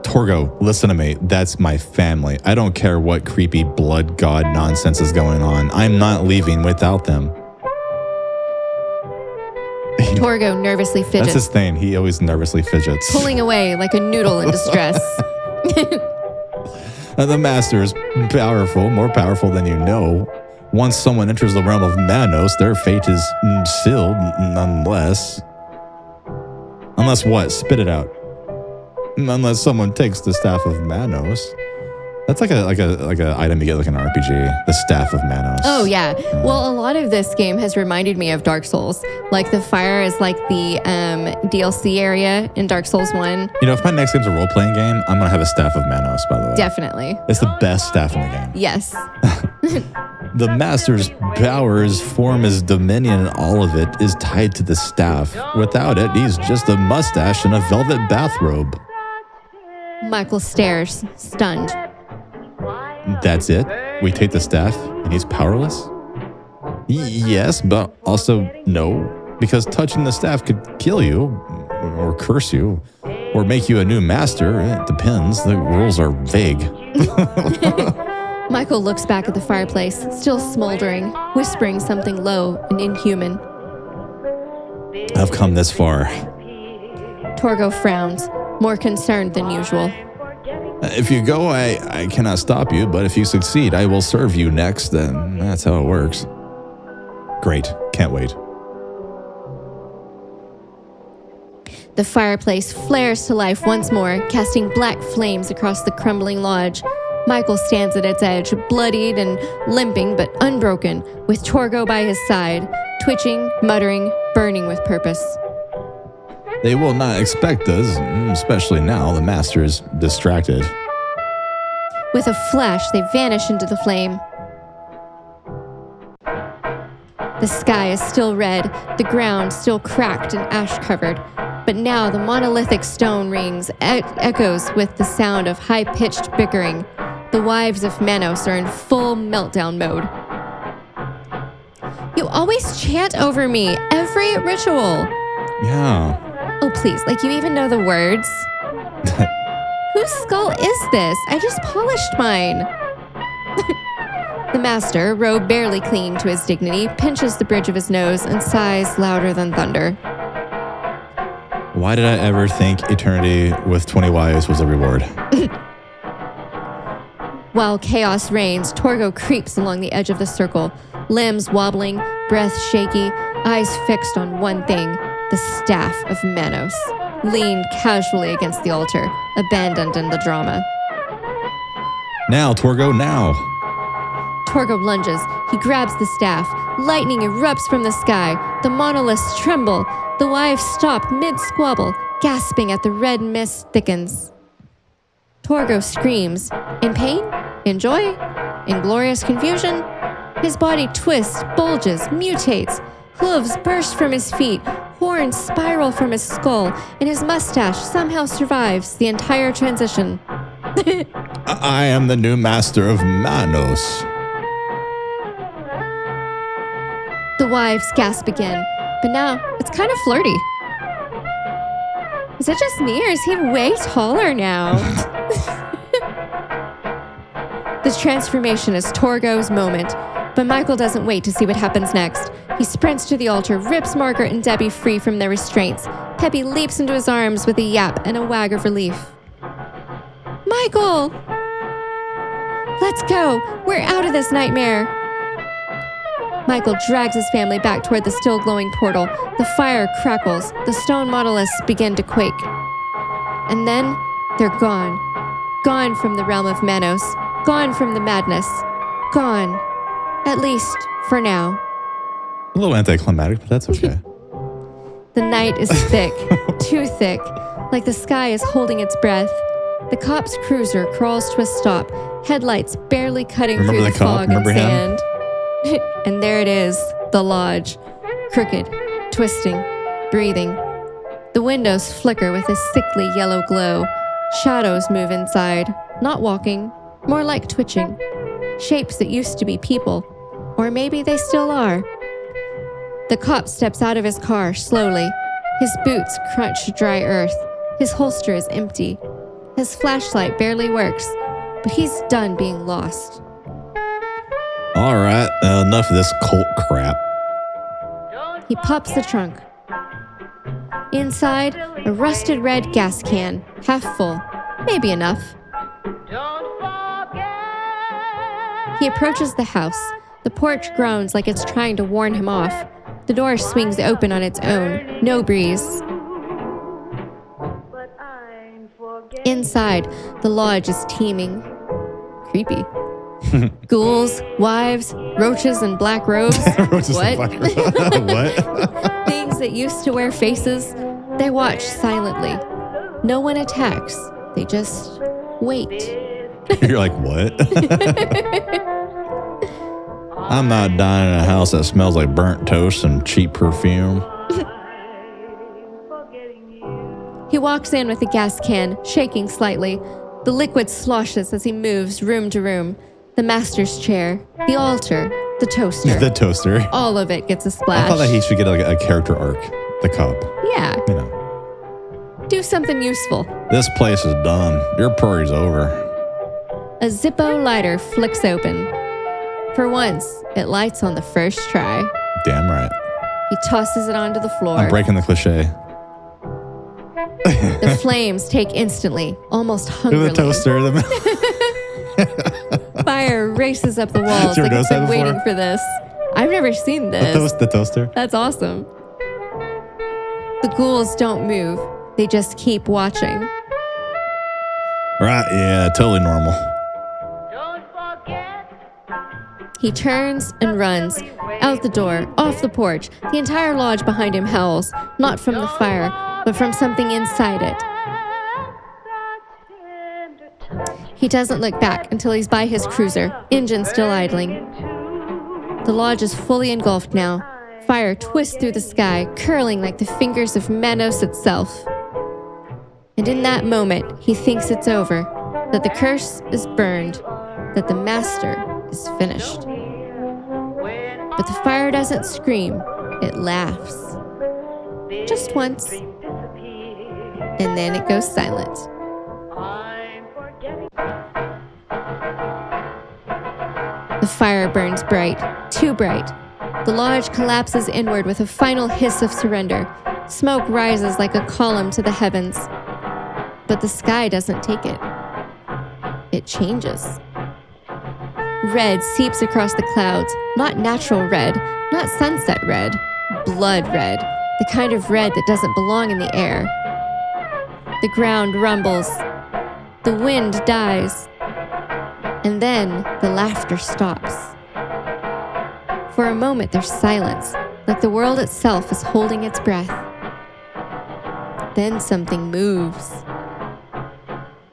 Torgo, listen to me. That's my family. I don't care what creepy blood god nonsense is going on. I'm not leaving without them. Torgo nervously That's fidgets, his thing. He always nervously fidgets. pulling away like a noodle in distress. The master is powerful, more powerful than you know. Once someone enters the realm of Manos, their fate is sealed, unless what? Spit it out. Unless someone takes the staff of Manos. That's like a item you get like an RPG. The staff of Manos. Oh yeah. Well, a lot of this game has reminded me of Dark Souls. Like the fire is like the DLC area in Dark Souls 1. You know, if my next game's a role-playing game, I'm gonna have a staff of Manos. By the way, Definitely. it's the best staff in the game. Yes. The master's power, his form, his dominion, and all of it is tied to the staff. Without it, he's just a mustache and a velvet bathrobe. Michael stares, stunned. That's it? We take the staff and he's powerless? Yes, but also no, because touching the staff could kill you, or curse you, or make you a new master. It depends. The rules are vague. Michael looks back at the fireplace, still smoldering, whispering something low and inhuman. I've come this far. Torgo frowns, more concerned than usual. If you go, I cannot stop you, but if you succeed, I will serve you next, and that's how it works. Great. Can't wait. The fireplace flares to life once more, casting black flames across the crumbling lodge. Michael stands at its edge, bloodied and limping but unbroken, with Torgo by his side, twitching, muttering, burning with purpose. They will not expect us, especially now the master is distracted. With a flash, they vanish into the flame. The sky is still red, the ground still cracked and ash-covered, but now the monolithic stone rings echoes with the sound of high-pitched bickering. The wives of Manos are in full meltdown mode. You always chant over me, every ritual. Yeah. Oh, please, like you even know the words? Whose skull is this? I just polished mine. The master, robe barely clinging to his dignity, pinches the bridge of his nose and sighs louder than thunder. Why did I ever think eternity with 20 wives was a reward? While chaos reigns, Torgo creeps along the edge of the circle, limbs wobbling, breath shaky, eyes fixed on one thing, the staff of Manos, leaned casually against the altar, abandoned in the drama. Now, Torgo, now. Torgo lunges. He grabs the staff. Lightning erupts from the sky. The monoliths tremble. The wives stop mid-squabble, gasping as the red mist thickens. Torgo screams. In pain? In joy? In glorious confusion? His body twists, bulges, mutates. Hooves burst from his feet. Horns spiral from his skull, and his mustache somehow survives the entire transition. I am the new master of Manos. The wives gasp again, but now it's kind of flirty. Is it just me, or is he way taller now? This transformation is Torgo's moment, but Michael doesn't wait to see what happens next. He sprints to the altar, rips Margaret and Debbie free from their restraints. Peppy leaps into his arms with a yap and a wag of relief. Michael! Let's go! We're out of this nightmare! Michael drags his family back toward the still glowing portal. The fire crackles. The stone monoliths begin to quake. And then they're gone. Gone from the realm of Manos. Gone from the madness. Gone. At least for now. A little anticlimactic, but that's okay. The night is thick, too thick, like the sky is holding its breath. The cop's cruiser crawls to a stop, headlights barely cutting through the fog and sand. And there it is, the lodge, crooked, twisting, breathing. The windows flicker with a sickly yellow glow. Shadows move inside, not walking, more like twitching. Shapes that used to be people, or maybe they still are. The cop steps out of his car slowly. His boots crunch dry earth. His holster is empty. His flashlight barely works, but he's done being lost. All right, enough of this cult crap. He pops the trunk. Inside, a rusted red gas can, half full. Maybe enough. Don't forget. He approaches the house. The porch groans like it's trying to warn him off. The door swings open on its own. No breeze. But I'm forgetting. Inside, the lodge is teeming. Creepy. Ghouls, wives, roaches in black robes. Roaches in What? black- what? Things that used to wear faces. They watch silently. No one attacks. They just wait. You're like, what? I'm not dying in a house that smells like burnt toast and cheap perfume. He walks in with a gas can, shaking slightly. The liquid sloshes as he moves room to room. The master's chair, the altar, the toaster. The toaster. All of it gets a splash. I thought that he should get like a character arc, the cop. Yeah, You know, do something useful. this place is done. Your prairie's over. A Zippo lighter flicks open. For once, it lights on the first try. Damn right. He tosses it onto the floor. I'm breaking the cliche. The flames take instantly, almost hungrily. The toaster. Fire races up the walls You ever like it's noticed that been waiting before? for this. I've never seen this. The toaster. That's awesome. The ghouls don't move. They just keep watching. Right, yeah, totally normal. Don't forget. He turns and runs. Out the door, off the porch. The entire lodge behind him howls. Not from the fire, but from something inside it. He doesn't look back until he's by his cruiser, engine still idling. The lodge is fully engulfed now. Fire twists through the sky, curling like the fingers of Manos itself. And in that moment, he thinks it's over, that the curse is burned, that the master is finished. But the fire doesn't scream, it laughs. Just once, and then it goes silent. I'm forgetting. The fire burns bright, too bright. The lodge collapses inward with a final hiss of surrender. Smoke rises like a column to the heavens. But the sky doesn't take it. It changes. Red seeps across the clouds, not natural red, not sunset red, blood red, the kind of red that doesn't belong in the air. The ground rumbles. The wind dies. And then the laughter stops. For a moment, there's silence, like the world itself is holding its breath. Then something moves.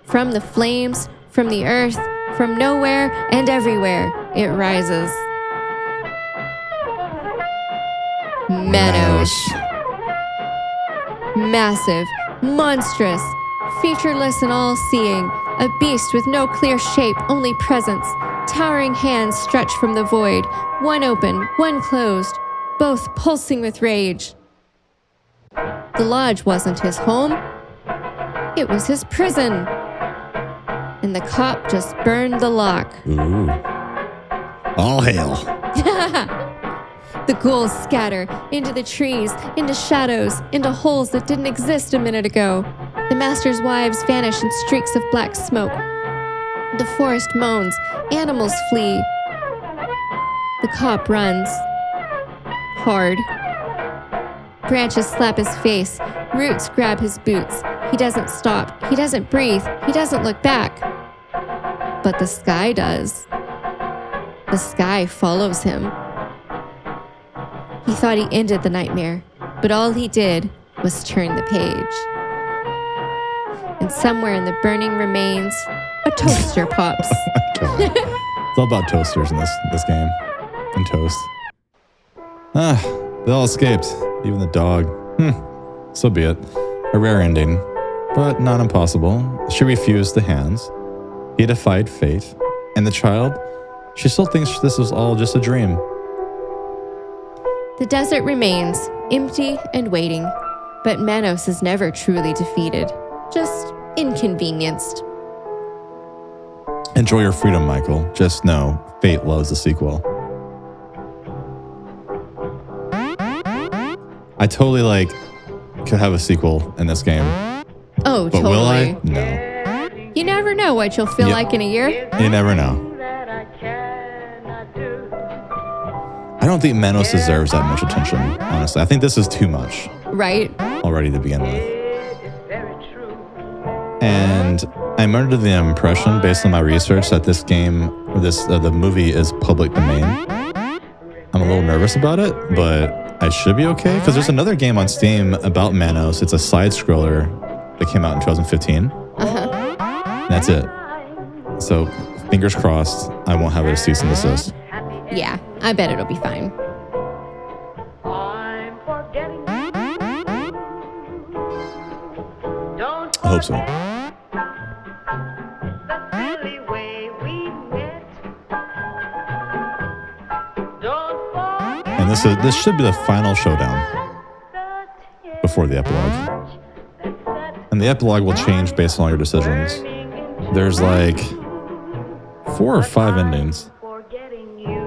From the flames, from the earth, from nowhere and everywhere, it rises. Manos. Massive, monstrous, featureless and all-seeing, a beast with no clear shape, only presence. Towering hands stretch from the void, one open, one closed, both pulsing with rage. The lodge wasn't his home. It was his prison. And the cop just burned the lock. Ooh. All hail. The ghouls scatter into the trees, into shadows, into holes that didn't exist a minute ago. The master's wives vanish in streaks of black smoke. The forest moans. Animals flee. The cop runs. Hard. Branches slap his face. Roots grab his boots. He doesn't stop. He doesn't breathe. He doesn't look back. But the sky does. The sky follows him. He thought he ended the nightmare, but all he did was turn the page. And somewhere in the burning remains, a toaster pops. God. It's all about toasters in this game. And toast. They all escaped. Even the dog. So be it. A rare ending, but not impossible. She refused the hands. He defied fate. And the child, she still thinks this was all just a dream. The desert remains, empty and waiting, but Manos is never truly defeated, just inconvenienced. Enjoy your freedom, Michael. Just know, fate loves the sequel. I totally could have a sequel in this game. Oh, But totally. will I? No. You never know what you'll feel Yep. like in a year. You never know. that I cannot do. I don't think Manos deserves that much attention, honestly. I think this is too much Right? already to begin with. It is very true. And I'm under the impression, based on my research, that this game, or the movie is public domain. I'm a little nervous about it, but I should be okay because there's another game on Steam about Manos. It's a side scroller that came out in 2015. And that's it. So fingers crossed, I won't have it as cease and desist. Yeah, I bet it'll be fine. I'm forgetting you. Don't I hope so. the silly way we met. Don't forget And this should be the final showdown before the epilogue. And the epilogue will change based on all your decisions. There's like 4 or 5 endings. forgetting you.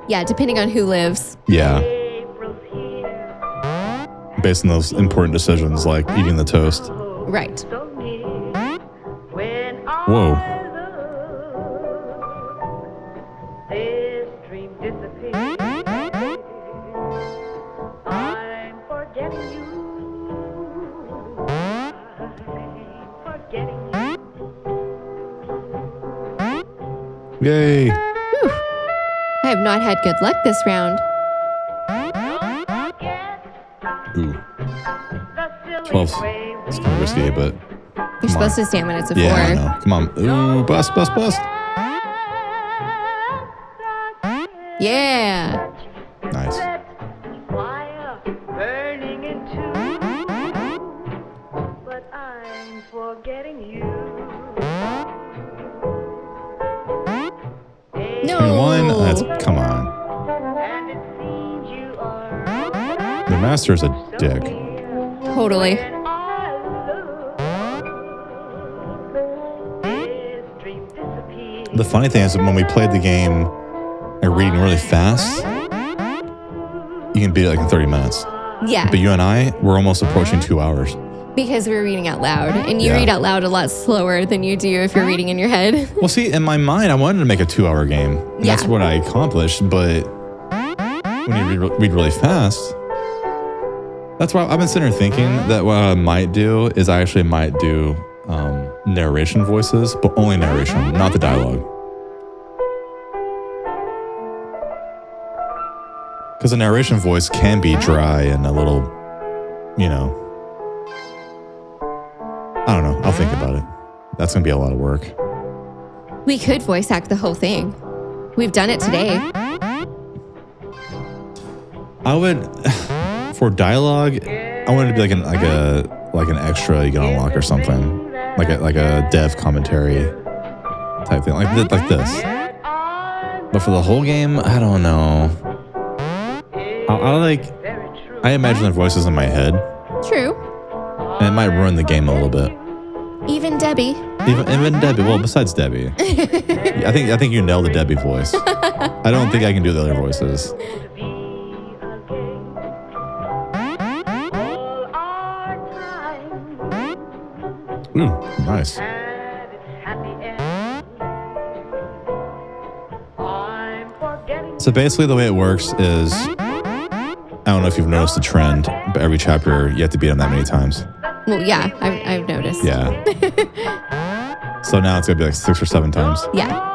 Yeah, depending on who lives. Yeah, April's here. based on those important decisions like eating the toast. Right. So near. When Whoa. this dream disappears, I'm forgetting you. I'm forgetting you. Yay. I have not had good luck this round. Don't forget Ooh, the silly 12. way It's kind of risky, but You're supposed to stand when it's a yeah, I 4. know. Come on. Ooh, bust. Yeah. Nice. Fire burning into, but I'm forgetting you. No. 21. That's come on. And it seems you are The master's a dick. Totally. when I look. This dream disappears. The funny thing is that when we played the game and reading really fast, you can beat it like in 30 minutes. Yeah, But you and I, we're almost approaching 2 hours. because we're reading out loud. And you Yeah. read out loud a lot slower than you do if you're reading in your head. Well, see, in my mind, I wanted to make a 2-hour game. And that's Yeah. what I accomplished. But when you read really fast, that's why I've been sitting here thinking that what I might do is I actually might do narration voices, but only narration, not the dialogue. Because a narration voice can be dry and a little, you know. I don't know. I'll think about it. That's going to be a lot of work. We could voice act the whole thing. We've done it today. I would, for dialogue, I want it to be like an extra you can unlock or something, like a dev commentary type thing, like this. But for the whole game, I don't know. I imagine the voices in my head, True. and it might ruin the game a little bit. Even Debbie. Even Debbie. Well, besides Debbie, I think you nailed the Debbie voice. I don't think I can do the other voices. Ooh, nice. So basically the way it works is, I don't know if you've noticed the trend, but every chapter you have to beat them that many times. Well, yeah, I've noticed. Yeah. So now it's gonna be like 6 or 7 times. Yeah.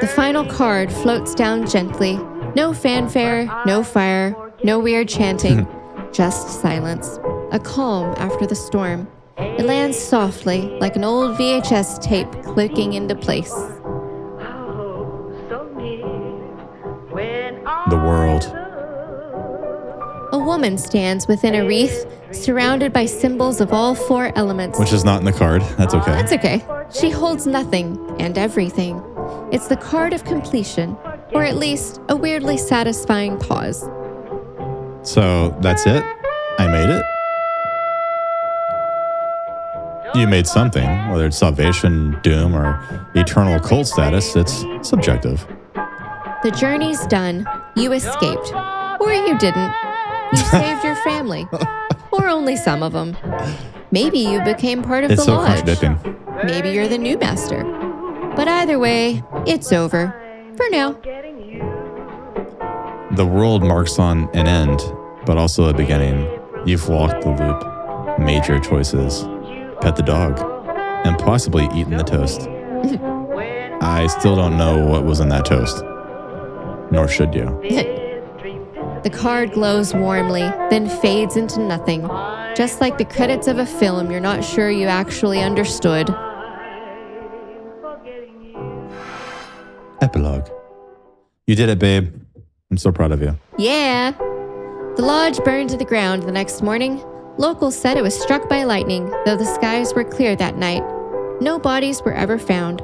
The final card floats down gently. No fanfare, no fire, no weird chanting, just silence. A calm after the storm. It lands softly, like an old VHS tape clicking into place. The world. A woman stands within a wreath, surrounded by symbols of all 4 elements. Which is not in the card. That's okay. That's okay. She holds nothing and everything. It's the card of completion, or at least a weirdly satisfying pause. So that's it. I made it. you made something, whether it's salvation, doom, or eternal cult status, it's subjective. The journey's done. You escaped. Or you didn't. You saved your family. Or only some of them. Maybe you became part of It's the so lodge. contradicting. Maybe you're the new master. But either way, it's over. For now. The world marks on an end, but also a beginning. You've walked the loop, made your choices, pet the dog, and possibly eaten the toast. I still don't know what was in that toast. Nor should you. The card glows warmly, then fades into nothing. Just like the credits of a film you're not sure you actually understood. Epilogue. You did it, babe. I'm so proud of you. Yeah. The lodge burned to the ground the next morning. Locals said it was struck by lightning, though the skies were clear that night. No bodies were ever found.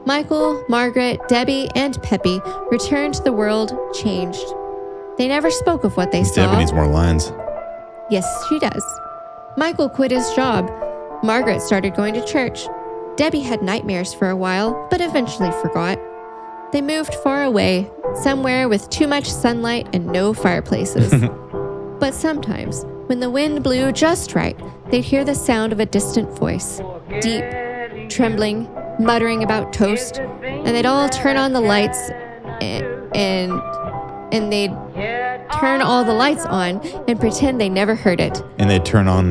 Michael, Margaret, Debbie, and Peppy returned to the world changed. They never spoke of what they saw. Debbie needs more lines. Yes, she does. Michael quit his job. Margaret started going to church. Debbie had nightmares for a while, but eventually forgot. They moved far away, somewhere with too much sunlight and no fireplaces. But sometimes, when the wind blew just right, they'd hear the sound of a distant voice, deep, trembling, muttering about toast, and they'd all turn on the lights and they'd turn all the lights on and pretend they never heard it. And they turn all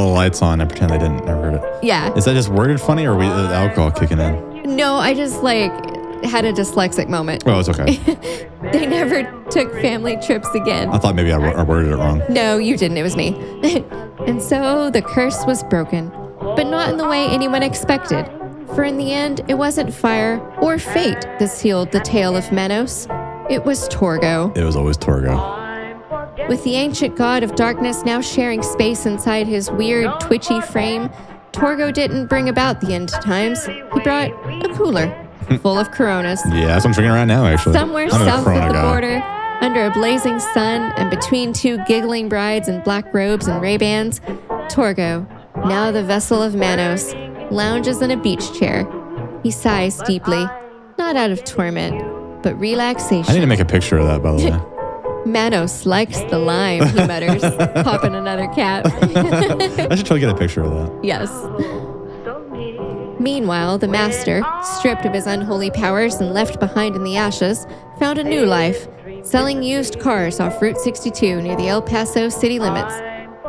the lights on and pretend they didn't never heard it. Yeah. Is that just worded funny, or is the alcohol kicking in? No, I just had a dyslexic moment. Oh, it's okay. They never took family trips again. I thought maybe I worded it wrong. No, you didn't. It was me. And so the curse was broken, but not in the way anyone expected. For in the end, it wasn't fire or fate that sealed the tale of Manos. It was Torgo. It was always Torgo. With the ancient god of darkness now sharing space inside his weird, twitchy frame, Torgo didn't bring about the end times. He brought a cooler full of Coronas. Yeah, that's what I'm drinking right now, actually. Somewhere I'm a south of Corona the guy. border, under a blazing sun and between two giggling brides in black robes and Ray-Bans, Torgo, now the vessel of Manos, lounges in a beach chair. He sighs deeply, not out of torment, but relaxation. I need to make a picture of that, by the way. Manos likes the lime, he mutters, popping another cap. I should try to get a picture of that. Yes. Meanwhile, the master, stripped of his unholy powers and left behind in the ashes, found a new life, selling used cars off Route 62 near the El Paso city limits.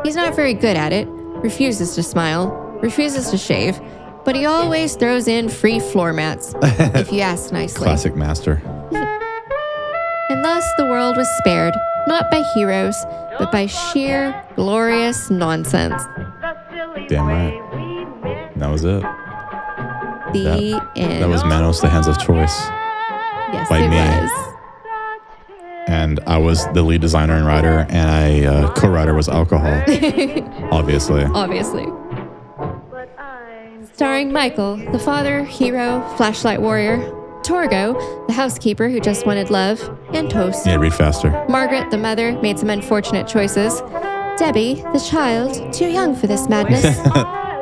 He's not very good at it, refuses to smile, refuses to shave, but he always throws in free floor mats, if you ask nicely. Classic master. And thus the world was spared, not by heroes, but by sheer, glorious nonsense. Damn right. That was it. The end. That was Manos, the Hands of Choice. Yes, by it me. was. And I was the lead designer and writer, and I co-writer was alcohol. Obviously. Obviously. Starring Michael, the father, hero, flashlight warrior, Torgo, the housekeeper who just wanted love, and toast. Yeah, read faster. Margaret, the mother, made some unfortunate choices. Debbie, the child, too young for this madness.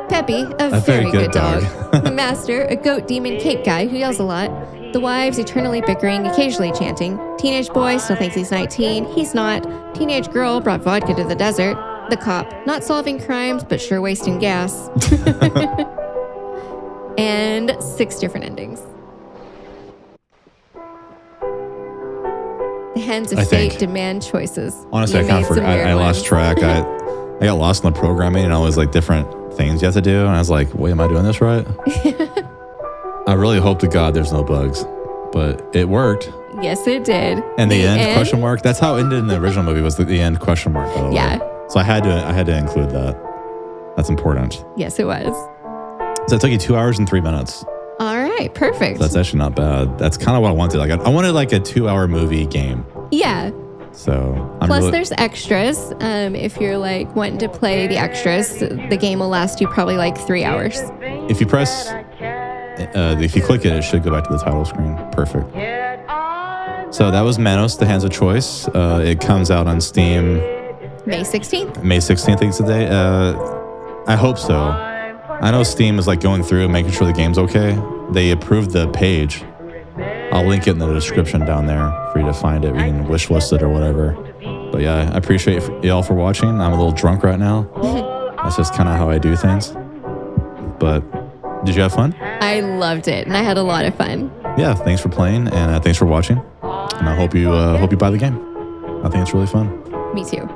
Peppy, a very good dog. The master, a goat demon cape guy who yells a lot. The wives, eternally bickering, occasionally chanting. Teenage boy still thinks he's 19. He's not. Teenage girl brought vodka to the desert. The cop, not solving crimes, but sure wasting gas. And 6 different endings. The hands of fate demand choices. Honestly, You I kind made of forgot. some weird I lost ones. track. I got lost in the programming and all those like different things you have to do. And I was like, wait, am I doing this right? I really hope to God there's no bugs. But it worked. Yes, it did. And the end, question mark. That's how it ended in the original movie, was the end, question mark, by the way. Yeah. So I had to include that. That's important. Yes, it was. So it took you 2 hours and 3 minutes. All right, perfect. So that's actually not bad. That's kind of what I wanted. Like I wanted like a 2-hour movie game. Yeah. So Plus, there's extras. If you're like wanting to play the extras, the game will last you probably like 3 hours. If you press, if you click it, it should go back to the title screen. Perfect. So that was Manos, the Hands of Choice. It comes out on Steam May 16th. May 16th, I think it's the day. I hope so. I know Steam is like going through and making sure the game's okay. They approved the page. I'll link it in the description down there for you to find it. You can wishlist it or whatever. But yeah, I appreciate y'all for watching. I'm a little drunk right now. That's just kind of how I do things. But did you have fun? I loved it, and I had a lot of fun. Yeah, thanks for playing, and thanks for watching. And I hope you buy the game. I think it's really fun. Me too.